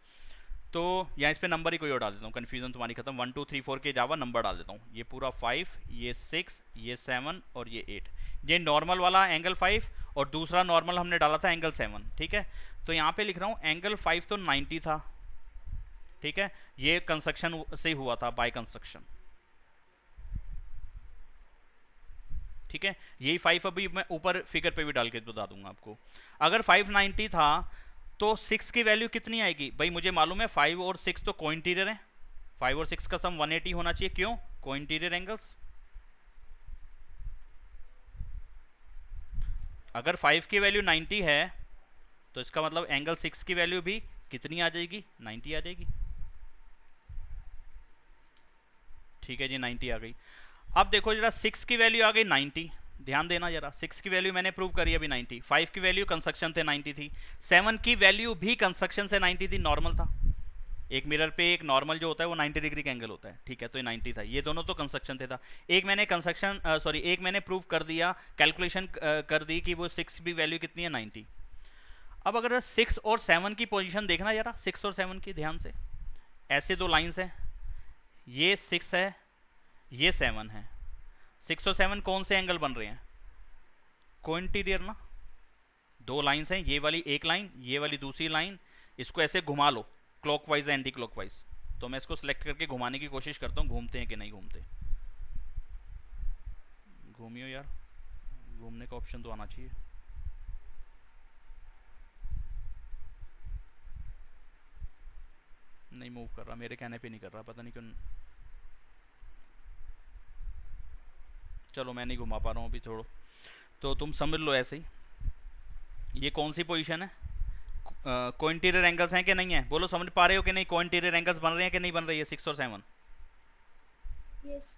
तो यहाँ इस पे नंबर ही कोई और डाल देता हूँ, कन्फ्यूजन तुम्हारी खत्म। 1 2 3 4 के अलावा नंबर डाल देता हूँ। ये पूरा 5, ये 6, ये 7 और ये 8। ये नॉर्मल वाला एंगल 5 और दूसरा नॉर्मल हमने डाला था एंगल 7, ठीक है। तो यहाँ पे लिख रहा हूँ एंगल 5 तो 90 था, ठीक है। ये कंस्ट्रक्शन से हुआ था, बाय कंस्ट्रक्शन, ठीक है। यही 5 अभी मैं ऊपर फिगर पे भी डाल के बता दूंगा आपको। अगर 590 था तो 6 की वैल्यू कितनी आएगी भाई, मुझे मालूम है 5 और 6 तो कोइंटीरियर है। 5 और 6 का सम 180 होना चाहिए, क्यों? Co-interior angles. अगर 5 की वैल्यू 90 है तो इसका मतलब एंगल 6 की वैल्यू भी कितनी आ जाएगी? 90 आ जाएगी, ठीक है जी, 90 आ गई। अब देखो जरा 6 की वैल्यू आ गई 90, ध्यान देना जरा। 6 की वैल्यू मैंने प्रूव करी अभी 90, 5 की वैल्यू कंस्ट्रक्शन से 90 थी, 7 की वैल्यू भी कंस्ट्रक्शन से 90 थी, नॉर्मल था। एक मिरर पे एक नॉर्मल जो होता है वो 90 डिग्री का एंगल होता है, ठीक है। तो ये 90 था, ये दोनों तो कंस्ट्रक्शन थे था। एक मैंने कंस्ट्रक्शन एक मैंने प्रूव कर दिया, कैलकुलेशन कर दी कि वो 6 भी वैल्यू कितनी है, 90। अब अगर 6 और 7 की पोजीशन देखना जरा, 6 और 7 की ध्यान से। ऐसे दो लाइंस हैं, ये 6 है, ये 7 है। 6 और 7 कौन से एंगल बन रहे हैं? कोइंटीरियर ना। दो लाइंस हैं, ये वाली एक लाइन, ये वाली दूसरी लाइन। इसको ऐसे घुमा लो, क्लॉकवाइज या एंटी क्लॉकवाइज। तो मैं इसको सिलेक्ट करके घुमाने की कोशिश करता हूँ, घूमते हैं कि नहीं घूमते। घूमियो यार, घूमने का ऑप्शन तो आना चाहिए। नहीं मूव कर रहा, मेरे कहने पे नहीं कर रहा, पता नहीं क्यों। चलो मैं नहीं घुमा पा रहा हूँ अभी, छोड़ो। तो तुम समझ लो ऐसे ही। ये कौन सी पोजीशन है? कोइंटीरियर एंगल्स हैं कि नहीं है? बोलो, समझ पा रहे हो कि नहीं? कोइंटीरियर एंगल्स बन रहे हैं कि नहीं बन रही है 6 और 7?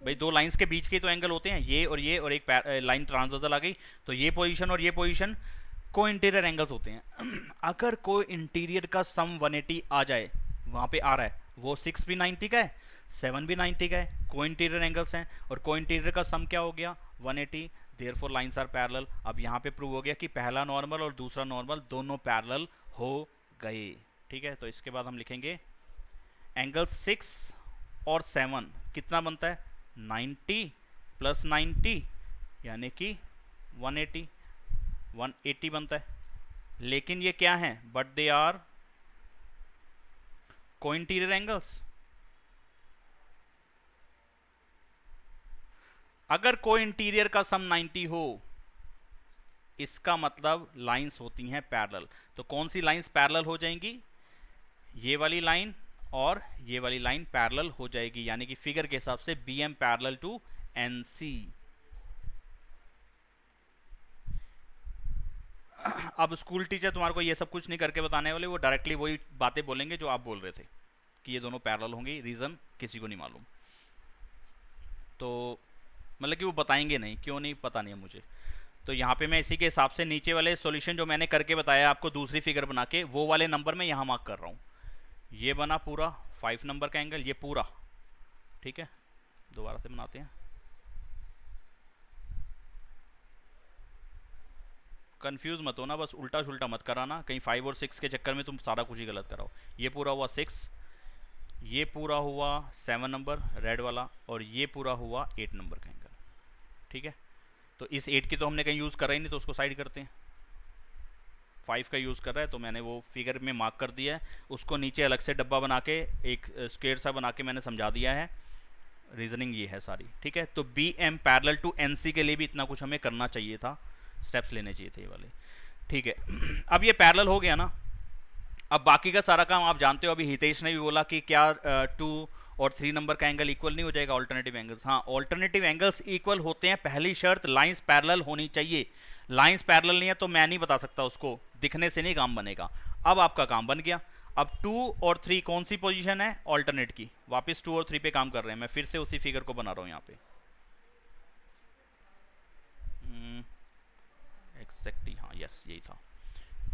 भाई दो लाइंस के बीच के तो एंगल होते हैं, ये और एक लाइन ट्रांसवर्सल आ गई, तो ये पोजीशन और ये पोजीशन कोइंटीरियर एंगल्स होते हैं। अगर कोई इंटीरियर का सम 180 आ जाए, वहां पे आ रहा है, वो 6 भी 90 का है, 7 भी 90 का है, कोइंटीरियर एंगल्स हैं, और कोइंटीरियर का सम क्या हो गया? 180। Therefore lines are parallel. अब यहाँ पे प्रूव हो गया कि पहला नॉर्मल और दूसरा नॉर्मल दोनों पैरेलल हो गए, ठीक है। तो इसके बाद हम लिखेंगे एंगल 6 और 7 कितना बनता है? 90 प्लस 90 यानी कि 180, 180 बनता है। लेकिन ये क्या है? But they are cointerior angles. अगर कोई इंटीरियर का सम 90 हो, इसका मतलब लाइंस होती हैं पैरेलल। तो कौन सी लाइंस पैरेलल हो जाएंगी? ये वाली लाइन और ये वाली लाइन पैरेलल हो जाएगी, यानी कि फिगर के हिसाब से BM पैरेलल टू NC। अब स्कूल टीचर तुम्हारे को ये सब कुछ नहीं करके बताने वाले, वो डायरेक्टली वही बातें बोलेंगे जो आप बोल रहे थे कि ये दोनों पैरेलल होंगे। रीजन किसी को नहीं मालूम, तो मतलब कि वो बताएंगे नहीं, क्यों नहीं पता नहीं है मुझे। तो यहाँ पे मैं इसी के हिसाब से नीचे वाले सॉल्यूशन जो मैंने करके बताया आपको, दूसरी फिगर बना के, वो वाले नंबर में यहाँ मार्क कर रहा हूँ। ये बना पूरा 5 नंबर का एंगल, ये पूरा, ठीक है। दोबारा से बनाते हैं, कंफ्यूज मत होना, बस उल्टा सुल्टा मत कराना, कहीं 5 और 6 के चक्कर में तुम सारा कुछ ही गलत कराओ। ये पूरा हुआ 6, ये पूरा हुआ 7 नंबर रेड वाला, और ये पूरा हुआ 8 नंबर का एंगल, ठीक है। तो इस 8 की तो हमने कहीं यूज़ करा ही नहीं, तो उसको साइड करते हैं। 5 का यूज़ कर रहा है तो मैंने वो फिगर में मार्क कर दिया है, उसको नीचे अलग से डब्बा बना के एक स्क्वायर सा बना के मैंने समझा दिया है। रीजनिंग ये है सारी, ठीक है। तो BM पैरेलल टू NC के लिए भी इतना कुछ हमें करना चाहिए था, स्टेप्स लेने चाहिए थे ये वाले, ठीक है। अब ये पैरेलल हो गया ना, अब बाकी का सारा काम आप जानते हो। अभी हितेश ने भी बोला कि क्या 2 और 3 नंबर का एंगल इक्वल नहीं हो जाएगा ऑल्टरनेटिव एंगल्स? हाँ, ऑल्टरनेटिव एंगल्स इक्वल होते हैं, पहली शर्त लाइंस पैरेलल होनी चाहिए। लाइंस पैरेलल नहीं है तो मैं नहीं बता सकता, उसको दिखने से नहीं काम बनेगा। अब आपका काम बन गया। अब 2 और 3 कौन सी पोजीशन है? ऑल्टरनेट की। वापस 2 और 3 पे काम कर रहे हैं, मैं फिर से उसी फिगर को बना रहा हूँ यहाँ पे एग्जैक्टली। हाँ यस, यही था।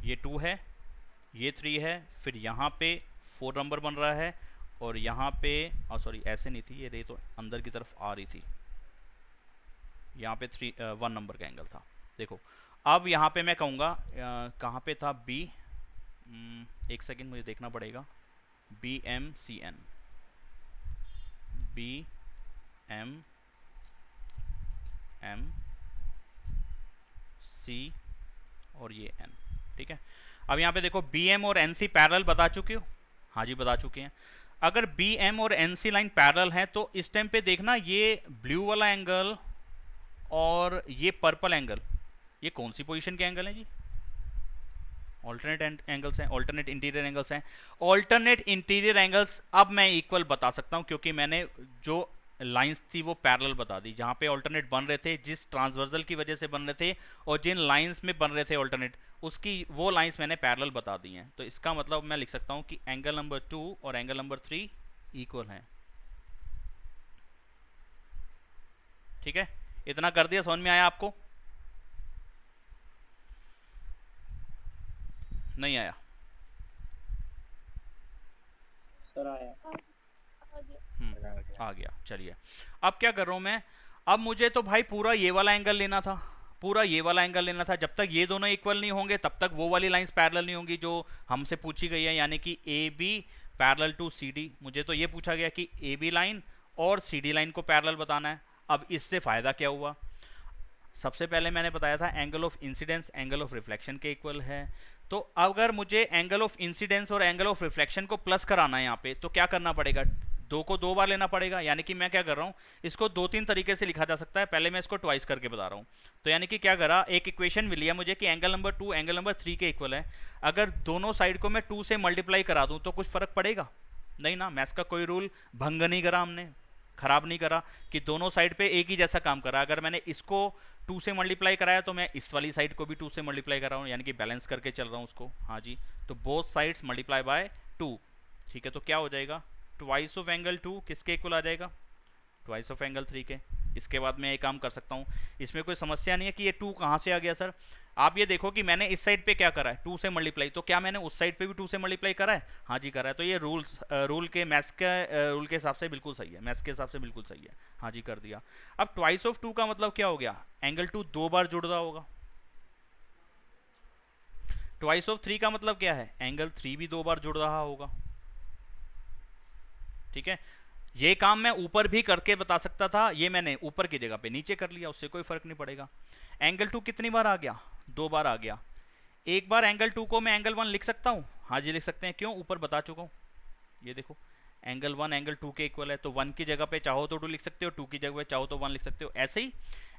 ये 2 है, ये 3 है, फिर यहाँ पे 4 नंबर बन रहा है, और यहाँ पे सॉरी ऐसे नहीं थी ये रे, तो अंदर की तरफ आ रही थी, यहाँ पे 1 नंबर का एंगल था। देखो अब यहाँ पे मैं कहूँगा कहाँ पे था बी, एक सेकेंड मुझे देखना पड़ेगा, B M C N, B M M C और ये एन, ठीक है। अब यहाँ पे देखो बी एम और एन सी पैरेलल बता चुके हो, हाँ जी बता चुके हैं। अगर बी एम और एन सी लाइन पैरेलल है तो इस टाइम पे देखना ये ब्लू वाला एंगल और ये पर्पल एंगल, ये कौन सी पोजीशन के एंगल हैं जी? ऑल्टरनेट एंगल्स हैं, ऑल्टरनेट इंटीरियर एंगल्स हैं। ऑल्टरनेट इंटीरियर एंगल्स अब मैं इक्वल बता सकता हूं क्योंकि मैंने जो लाइंस थी वो पैरेलल बता दी, जहां पे ऑल्टरनेट बन रहे थे, जिस ट्रांसवर्सल की वजह से बन रहे थे और जिन लाइंस में बन रहे थे ऑल्टरनेट, उसकी वो लाइंस मैंने पैरेलल बता दी हैं। तो इसका मतलब मैं लिख सकता हूं कि एंगल नंबर 2 और एंगल नंबर 3 इक्वल हैं, ठीक है। इतना कर दिया, समझ में आया आपको? नहीं आया? सर आया। आ गया। चलिए अब क्या कर रहा हूं मैं, अब मुझे तो भाई पूरा ये वाला एंगल लेना था, पूरा ये वाला एंगल लेना था। जब तक ये दोनों इक्वल नहीं होंगे तब तक वो वाली लाइंस पैरेलल नहीं होंगी जो हमसे पूछी गई है, यानी कि A B parallel to C D. मुझे तो ये पूछा गया कि ए बी लाइन और सी डी लाइन को पैरेलल बताना है। अब इससे फायदा क्या हुआ, सबसे पहले मैंने बताया था angle of incidence angle of reflection के इक्वल है। तो अगर मुझे एंगल ऑफ इंसिडेंस और एंगल ऑफ रिफ्लेक्शन को प्लस कराना है यहाँ पे, तो क्या करना पड़ेगा, 2 को 2 बार लेना पड़ेगा। यानी कि मैं क्या कर रहा हूँ, इसको 2-3 तरीके से लिखा जा सकता है, पहले मैं इसको ट्वाइस करके बता रहा हूँ। तो यानी कि क्या करा, एक इक्वेशन मिली है मुझे कि एंगल नंबर 2 एंगल नंबर 3 के इक्वल है। अगर दोनों साइड को मैं 2 से मल्टीप्लाई करा दूँ तो कुछ फर्क पड़ेगा नहीं ना, मैथ्स का कोई रूल भंग नहीं करा हमने, खराब नहीं करा कि दोनों साइड पे एक ही जैसा काम करा। अगर मैंने इसको 2 से मल्टीप्लाई कराया तो मैं इस वाली साइड को भी 2 से मल्टीप्लाई कर रहा हूँ, यानी कि बैलेंस करके चल रहा हूँ उसको। हाँ जी, तो बोथ साइड्स मल्टीप्लाई बाय 2, ठीक है। तो क्या हो जाएगा, ट्वाइस ऑफ एंगल 2 किसके इक्वल आ जाएगा, ट्वाइस ऑफ एंगल 3 के। इसके बाद मैं ये काम कर सकता हूँ, इसमें कोई समस्या नहीं है कि ये 2 कहाँ से आ गया सर। आप ये देखो कि मैंने इस साइड पे क्या करा है, 2 से मल्टीप्लाई, तो क्या मैंने उस साइड पे भी 2 से मल्टीप्लाई करा है? हाँ जी करा है। तो ये रूल के मैथ्स के रूल के हिसाब से बिल्कुल सही है, मैथ्स के हिसाब से बिल्कुल सही है। हाँ जी कर दिया। अब ट्वाइस ऑफ 2 का मतलब क्या हो गया, एंगल 2 2 बार जुड़ रहा होगा। ट्वाइस ऑफ 3 का मतलब क्या है, एंगल 3 भी 2 बार जुड़ रहा होगा, ठीक है। ये काम मैं ऊपर भी करके बता सकता था, ये मैंने ऊपर की जगह पे नीचे कर लिया, उससे कोई फर्क नहीं पड़ेगा। एंगल 2 कितनी बार आ गया, 2 बार आ गया। एक बार एंगल 2 को मैं एंगल 1 लिख सकता हूँ, हाँ जी लिख सकते हैं, क्यों, ऊपर बता चुका हूँ। ये देखो एंगल 1 एंगल 2 के इक्वल है, तो 1 की जगह पे चाहो तो 2 लिख सकते हो, 2 की जगह पे चाहो तो 1 लिख सकते हो। ऐसे ही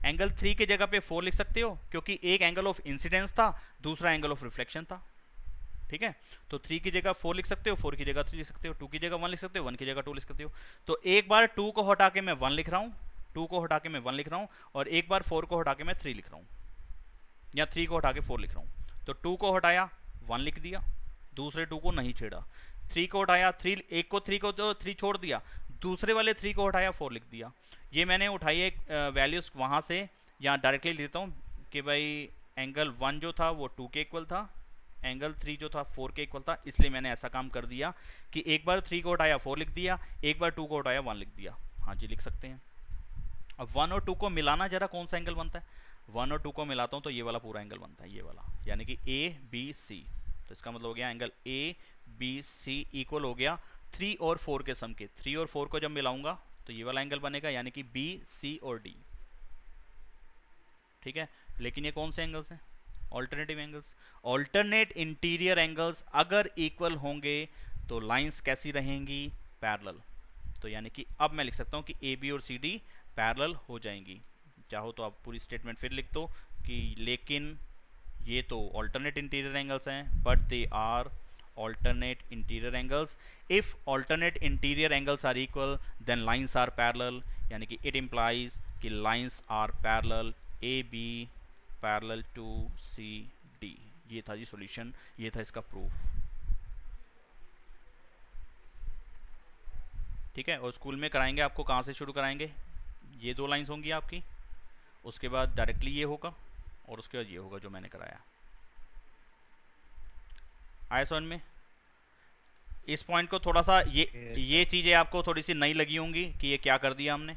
एंगल 3 की जगह पे 4 लिख सकते हो, क्योंकि एक एंगल ऑफ इंसिडेंस था, दूसरा एंगल ऑफ रिफ्लेक्शन था, ठीक है। तो 3 की जगह 4 लिख सकते हो, 4 की जगह 3 लिख सकते हो, 2 की जगह 1 लिख सकते हो, 1 की जगह 2 लिख सकते हो। तो एक बार 2 को हटा के मैं 1 लिख रहा हूँ, 2 को हटा के मैं 1 लिख रहा हूँ, और एक बार 4 को हटा के मैं 3 लिख रहा हूँ, या 3 को हटा के 4 लिख रहा हूँ। तो 2 को हटाया 1 लिख दिया, दूसरे 2 को नहीं छेड़ा। 3 को हटाया 3, एक को 3 को तो 3 छोड़ दिया, दूसरे वाले 3 को हटाया 4 लिख दिया। ये मैंने उठाई एक वैल्यूज वहाँ से, यहाँ डायरेक्टली लिख देता हूँ कि भाई एंगल 1 जो था वो 2 के इक्वल था, एंगल 3 जो था 4 के इक्वल था, इसलिए मैंने ऐसा काम कर दिया कि एक बार 3 को हटाया 4 लिख दिया, एक बार 2 को हटाया 1 लिख दिया। हाँ जी लिख सकते हैं। अब 1 और 2 को मिलाना जरा, कौन सा एंगल बनता है, 1 और 2 को मिलाता हूँ तो ये वाला पूरा एंगल बनता है, ये वाला, यानी कि ए बी सी। तो इसका मतलब हो गया angle A B C equal हो गया 3 और 4 के सम के। 3 और 4 को जब मिलाऊंगा तो ये वाला एंगल बनेगा, यानी कि बी सी और डी, ठीक है। लेकिन ये कौन से एंगल्स हैं, alternative angles. Alternate interior angles अगर इक्वल होंगे तो लाइंस कैसी रहेंगी, पैरेलल। तो यानी कि अब मैं लिख सकता हूँ कि ए बी और सी डी पैरेलल हो जाएंगी। चाहो तो आप पूरी स्टेटमेंट फिर लिख दो कि लेकिन ये तो ऑल्टरनेट इंटीरियर एंगल्स हैं, but they are alternate interior angles. If alternate interior angles are equal then lines are parallel, यानी कि it implies कि lines are parallel AB parallel to CD। ये था जी सॉल्यूशन, ये था इसका प्रूफ, ठीक है। और स्कूल में कराएंगे आपको, कहाँ से शुरू कराएंगे, ये 2 लाइंस होंगी आपकी, उसके बाद डायरेक्टली ये होगा और उसके बाद ये होगा जो मैंने कराया। आया समझ में। इस पॉइंट को थोड़ा सा ये चीज़ें आपको थोड़ी सी नई लगी होंगी कि ये क्या कर दिया हमने।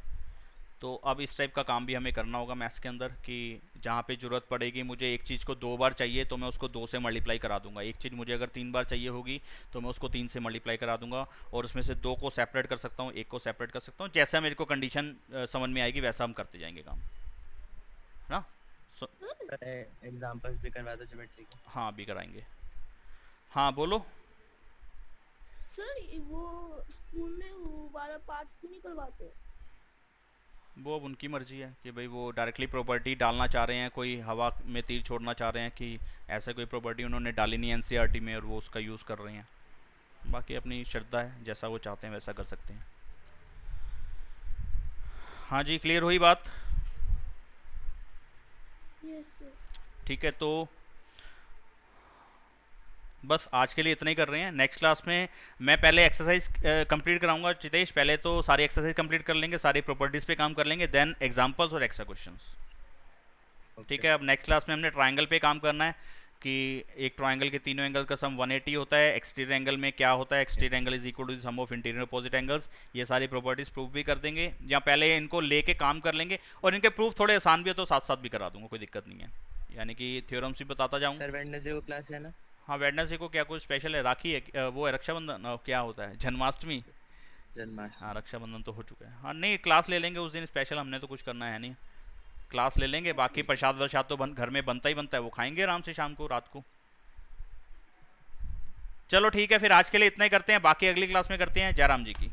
तो अब इस टाइप का काम भी हमें करना होगा मैथ्स के अंदर कि जहाँ पे ज़रूरत पड़ेगी, मुझे एक चीज़ को 2 बार चाहिए तो मैं उसको 2 से मल्टीप्लाई करा दूंगा। एक चीज़ मुझे अगर 3 बार चाहिए होगी तो मैं उसको 3 से मल्टीप्लाई करा दूंगा, और उसमें से 2 को सेपरेट कर सकता हूँ, 1 को सेपरेट कर सकता हूँ। जैसा मेरे को कंडीशन समझ में आएगी वैसा हम करते जाएंगे काम, है ना। एग्जांपल्स भी करवा दो ज्योमेट्री के। हाँ अभी कराएंगे। हाँ बोलो। सर वो स्कूल में वो वाला पार्ट क्यों नहीं करवाते? वो अब उनकी मर्जी है कि भाई वो डायरेक्टली प्रॉपर्टी डालना चाह रहे हैं, कोई हवा में तीर छोड़ना चाह रहे हैं कि ऐसे कोई प्रॉपर्टी उन्होंने डाली नहीं एनसीईआरटी में और वो उसका यूज़ कर रहे हैं। बाकी अपनी श्रद्धा है, जैसा वो चाहते हैं वैसा कर सकते हैं। हाँ जी, क्लियर हुई बात? Yes sir. ठीक है, तो बस आज के लिए इतना ही कर रहे हैं। नेक्स्ट क्लास में मैं पहले एक्सरसाइज कंप्लीट कराऊंगा चितेश। पहले तो सारी एक्सरसाइज कंप्लीट कर लेंगे, सारी प्रॉपर्टीज पे काम कर लेंगे, देन एग्जांपल्स और एक्स्ट्रा क्वेश्चंस। ठीक है, अब नेक्स्ट क्लास में हमने ट्राइंगल पे काम करना है कि एक ट्राइंगल के तीनों एंगल का सम 180 होता है। एक्सटीरियर एंगल में क्या होता है, exterior angle is equal to the sum of interior opposite angles. ये सारी प्रॉपर्टीज प्रूव भी कर देंगे, या पहले इनको लेके काम कर लेंगे, और इनके प्रूफ थोड़े आसान भी है तो साथ साथ भी करा दूंगा, कोई दिक्कत नहीं है। यानी कि थ्योरम्स भी बताता जाऊँगा। सर वेडनेसडे को क्लास है ना? हाँ वेडनेसडे को क्या कुछ स्पेशल है? राखी है, वो है रक्षाबंधन, क्या होता है, जन्माष्टमी। जन्माष्टमी। हाँ रक्षाबंधन तो हो चुका है। हाँ नहीं, क्लास ले लेंगे उस दिन स्पेशल, हमने तो कुछ करना है नहीं, क्लास ले लेंगे। बाकी प्रसाद वरसाद तो घर में बनता ही बनता है, वो खाएंगे आराम से शाम को रात को। चलो ठीक है, फिर आज के लिए इतना ही करते हैं, बाकी अगली क्लास में करते हैं। जयराम जी की।